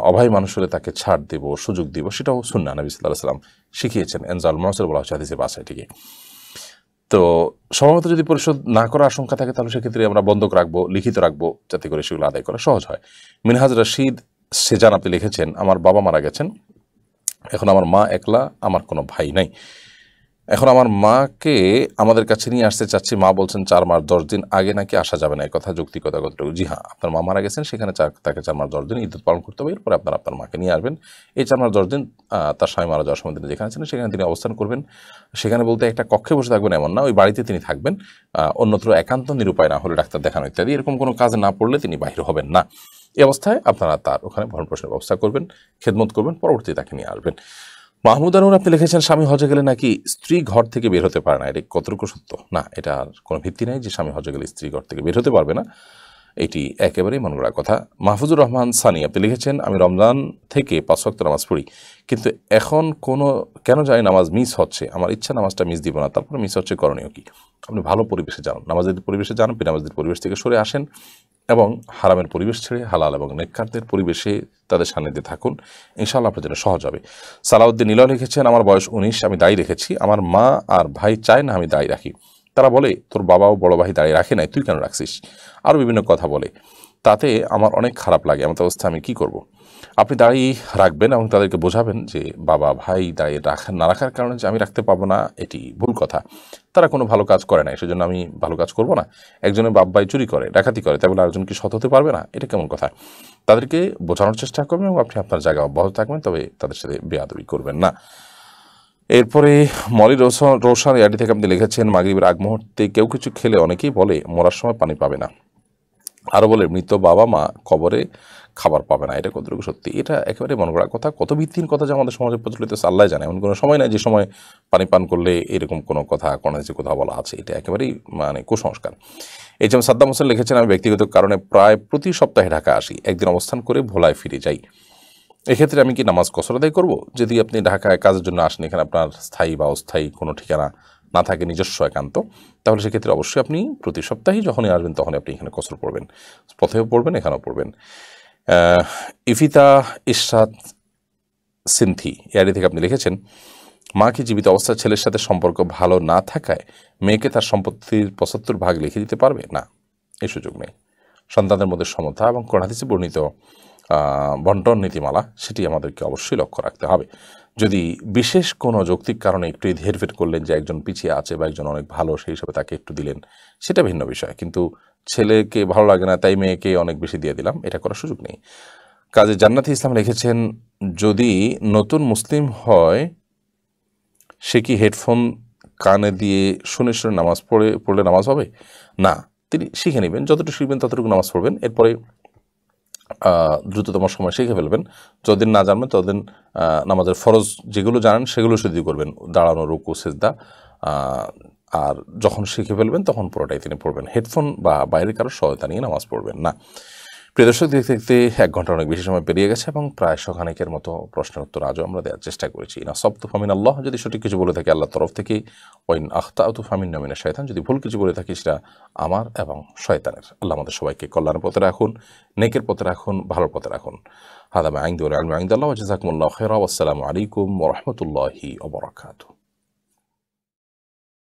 অভাবী মানুষ হলে তাকে ছাড় দেব, সুযোগ দিব, সেটাও সুন্নাহ নবী সাল্লাল্লাহু আলাইহি ওয়াসাল্লাম শিখিয়েছেন। এনজাল মুআসির বলা হচ্ছে হাদিসের বাসাটিকে। তো সময়মতো যদি পরিশোধ না করার আশঙ্কা থাকে তাহলে সেক্ষেত্রে আমরা বন্ধক রাখবো, লিখিত রাখবো, যাতে করে সেগুলো আদায় করা সহজ হয়। মিনহাজ রশিদ সেজান আপনি লিখেছেন, আমার বাবা মারা গেছেন, এখন আমার মা একলা, আমার কোনো ভাই নাই, এখন আমার মাকে আমাদের কাছে নিয়ে আসতে চাচ্ছি, মা বলছেন 4 মাস 10 দিন আগে নাকি আসা যাবে না, এই কথা যৌক্তিকতা কতটুকু? জি হ্যাঁ, আপনার মা মারা গেছেন, সেখানে তাকে 4 মাস 10 দিন ইদ্যত পালন করতে হবে, এরপরে আপনার মাকে নিয়ে আসবেন। এই 4 মাস 10 দিন তার স্বামী মারা যাওয়ার সময় তিনি যেখানে ছিলেন সেখানে তিনি অবস্থান করবেন। সেখানে বলতে একটা কক্ষে বসে থাকবেন এমন না, ওই বাড়িতে তিনি থাকবেন। অন্যত্র একান্ত নিরুপায় না হলে ডাক্তার দেখানো ইত্যাদি এরকম কোনো কাজ না পড়লে তিনি বাহির হবেন না। এই অবস্থায় আপনারা তার ওখানে ভরণ পোষণের ব্যবস্থা করবেন, খেদমত করবেন, পরবর্তী তাকে নিয়ে আসবেন। মাহমুদ আনুর আপনি লিখেছেন, স্বামী হজে গেলে নাকি স্ত্রী ঘর থেকে বের হতে পারে না, এটা কতটুকু সত্য? না, এটার কোনো ভিত্তি নাই যে স্বামী হজে গেলে স্ত্রী ঘর থেকে বের হতে পারবে না, এটি একেবারেই মন গড়া কথা। মাহফুজুর রহমান সানি আপনি লিখেছেন, আমি রমজান থেকে 5 ওয়াক্ত নামাজ পড়ি, কিন্তু এখন কেন জানি নামাজ মিস হচ্ছে, আমার ইচ্ছা নামাজটা মিস দিব না, তারপরে মিস হচ্ছে, করণীয় কি? আপনি ভালো পরিবেশে যান, নামাজের পরিবেশে যান, বেনামাজদের পরিবেশ থেকে সরে আসেন এবং হারামের পরিবেশ ছেড়ে হালাল এবং নেককারদের পরিবেশে তাদের সান্নিধ্যে থাকুন, ইনশাআল্লাহ আপনার জন্য সহজ হবে। সালাউদ্দিন নীলা লিখেছেন, আমার বয়স 19, আমি দায়ী রেখেছি, আমার মা আর ভাই চায় না আমি দায়ী রাখি, তারা বলে তোর বাবা ও বড় ভাই দাঁড়িয়ে রাখে নাই, তুই কেন রাখছিস, আরও বিভিন্ন কথা বলে, তাতে আমার অনেক খারাপ লাগে, এমন অবস্থা আমি কি করব? আপনি দাঁড়িয়ে রাখবেন এবং তাদেরকে বোঝাবেন যে বাবা ভাই দাঁড়িয়ে না রাখার কারণে যে আমি রাখতে পারবো না, এটি ভুল কথা। তারা কোনো ভালো কাজ করে না, সেজন্য আমি ভালো কাজ করব না। একজনের বাপ ভাই চুরি করে, ডাকাতি করে, তাই বলে আরেকজন কি সৎ হতে পারবে না? এটা কেমন কথা? তাদেরকে বোঝানোর চেষ্টা করবেন এবং আপনি আপনার জায়গায় অব্যাহত থাকবেন, তবে তাদের সাথে বেয়াদবি করবেন না। এরপরে মলি রোশন ইয়াডি থেকে আপনি লিখেছেন, মাগরিবের আগ মুহূর্তে কেউ কিছু খেলে অনেকেই বলে মরার সময় পানি পাবে না, আরও বলে মৃত বাবা মা কবরে খাবার পাবে না, এটা কতটুকু সত্যি? এটা একেবারে মনে করার কথা, কত ভিত্তিহীন কথা যে আমাদের সমাজে প্রচলিত আছে আল্লাহ জানে। এমন কোনো সময় নাই যে সময় পানি পান করলে এরকম কোনো কথা যে কোথাও বলা আছে, এটা একেবারেই কুসংস্কার। এই যেমন সাদ্দাম হোসেন লিখেছেন, আমি ব্যক্তিগত কারণে প্রায় প্রতি সপ্তাহে ঢাকা আসি, একদিন অবস্থান করে ভোলায় ফিরে যাই, এক্ষেত্রে আমি কি নামাজ কসর আদায় করবো? যদি আপনি ঢাকায় কাজের জন্য আসেন, এখানে আপনার স্থায়ী বা অস্থায়ী কোনো ঠিকানা না থাকে, নিজস্ব একান্ত, তাহলে সেক্ষেত্রে অবশ্যই আপনি প্রতি সপ্তাহেই যখনই আসবেন তখনই আপনি এখানে কসর পড়বেন, পথেও পড়বেন, এখানেও পড়বেন। ইফিতা ইশরাত সিনথি এআরডি থেকে আপনি লিখেছেন, মা কি জীবিত অবস্থায় ছেলের সাথে সম্পর্ক ভালো না থাকায় মেয়েকে তার সম্পত্তির 75 ভাগ লিখে দিতে পারবে? না, এই সুযোগ নেই। সন্তানদের মধ্যে সমতা এবং কোরআন হাদিসে বর্ণিত বন্টন নীতিমালা, সেটি আমাদেরকে অবশ্যই লক্ষ্য রাখতে হবে। যদি বিশেষ কোনো যৌক্তিক কারণে একটু হেরফের করলেন যে একজন পিছিয়ে আছে বা একজন অনেক ভালো, সেই হিসাবে তাকে একটু দিলেন, সেটা ভিন্ন বিষয়, কিন্তু ছেলেকে ভালো লাগে না তাই মেয়েকে অনেক বেশি দিয়ে দিলাম, এটা করার সুযোগ নেই। কাজী জান্নাতি ইসলাম লিখেছেন, যদি নতুন মুসলিম হয় সে কি হেডফোন কানে দিয়ে শুনে শুনে নামাজ পড়লে নামাজ হবে? না, তিনি শিখে নেবেন, যতটুকু শিখবেন ততটুকু নামাজ পড়বেন, এরপরে দ্রুততম সময় শিখে ফেলবেন। যতদিন না জানবেন ততদিন নামাজের ফরজ যেগুলো জানেন সেগুলো শুধু করবেন, দাঁড়ানো, রুকু, সিজদা, আর যখন শিখে ফেলবেন তখন পুরোটাই তিনি পড়বেন। হেডফোন বা বাইরের কারো সহায়তা নিয়ে নামাজ পড়বেন না। প্রিয় দর্শক, দেখতে দেখতে 1 ঘন্টা অনেক বেশি সময় পেরিয়ে গেছে এবং প্রায় শখানেকের মতো প্রশ্নের উত্তর আজও আমরা দেওয়ার চেষ্টা করেছি। না সবতু ফামিন আল্লাহ, যদি সঠিক কিছু বলে থাকি আল্লাহর তরফ থেকে, ওয়াইন আখতাউতু ফামিন নামিনা শয়তান, যদি ভুল কিছু বলে থাকি সেটা আমার এবং শয়তানের। আল্লাহ আমাদের সবাইকে কল্যাণের পথে রাখুন, নেকের পথে রাখুন, ভালোর পথে রাখুন। হাদা মা ইনদি ওয়া ইলমু ইনদাল্লাহ ওয়া জাযাকুমুল্লাহু খাইরা ওয়া আসসালামু আলাইকুম ওয়া রাহমাতুল্লাহি ওয়া বারাকাতুহু।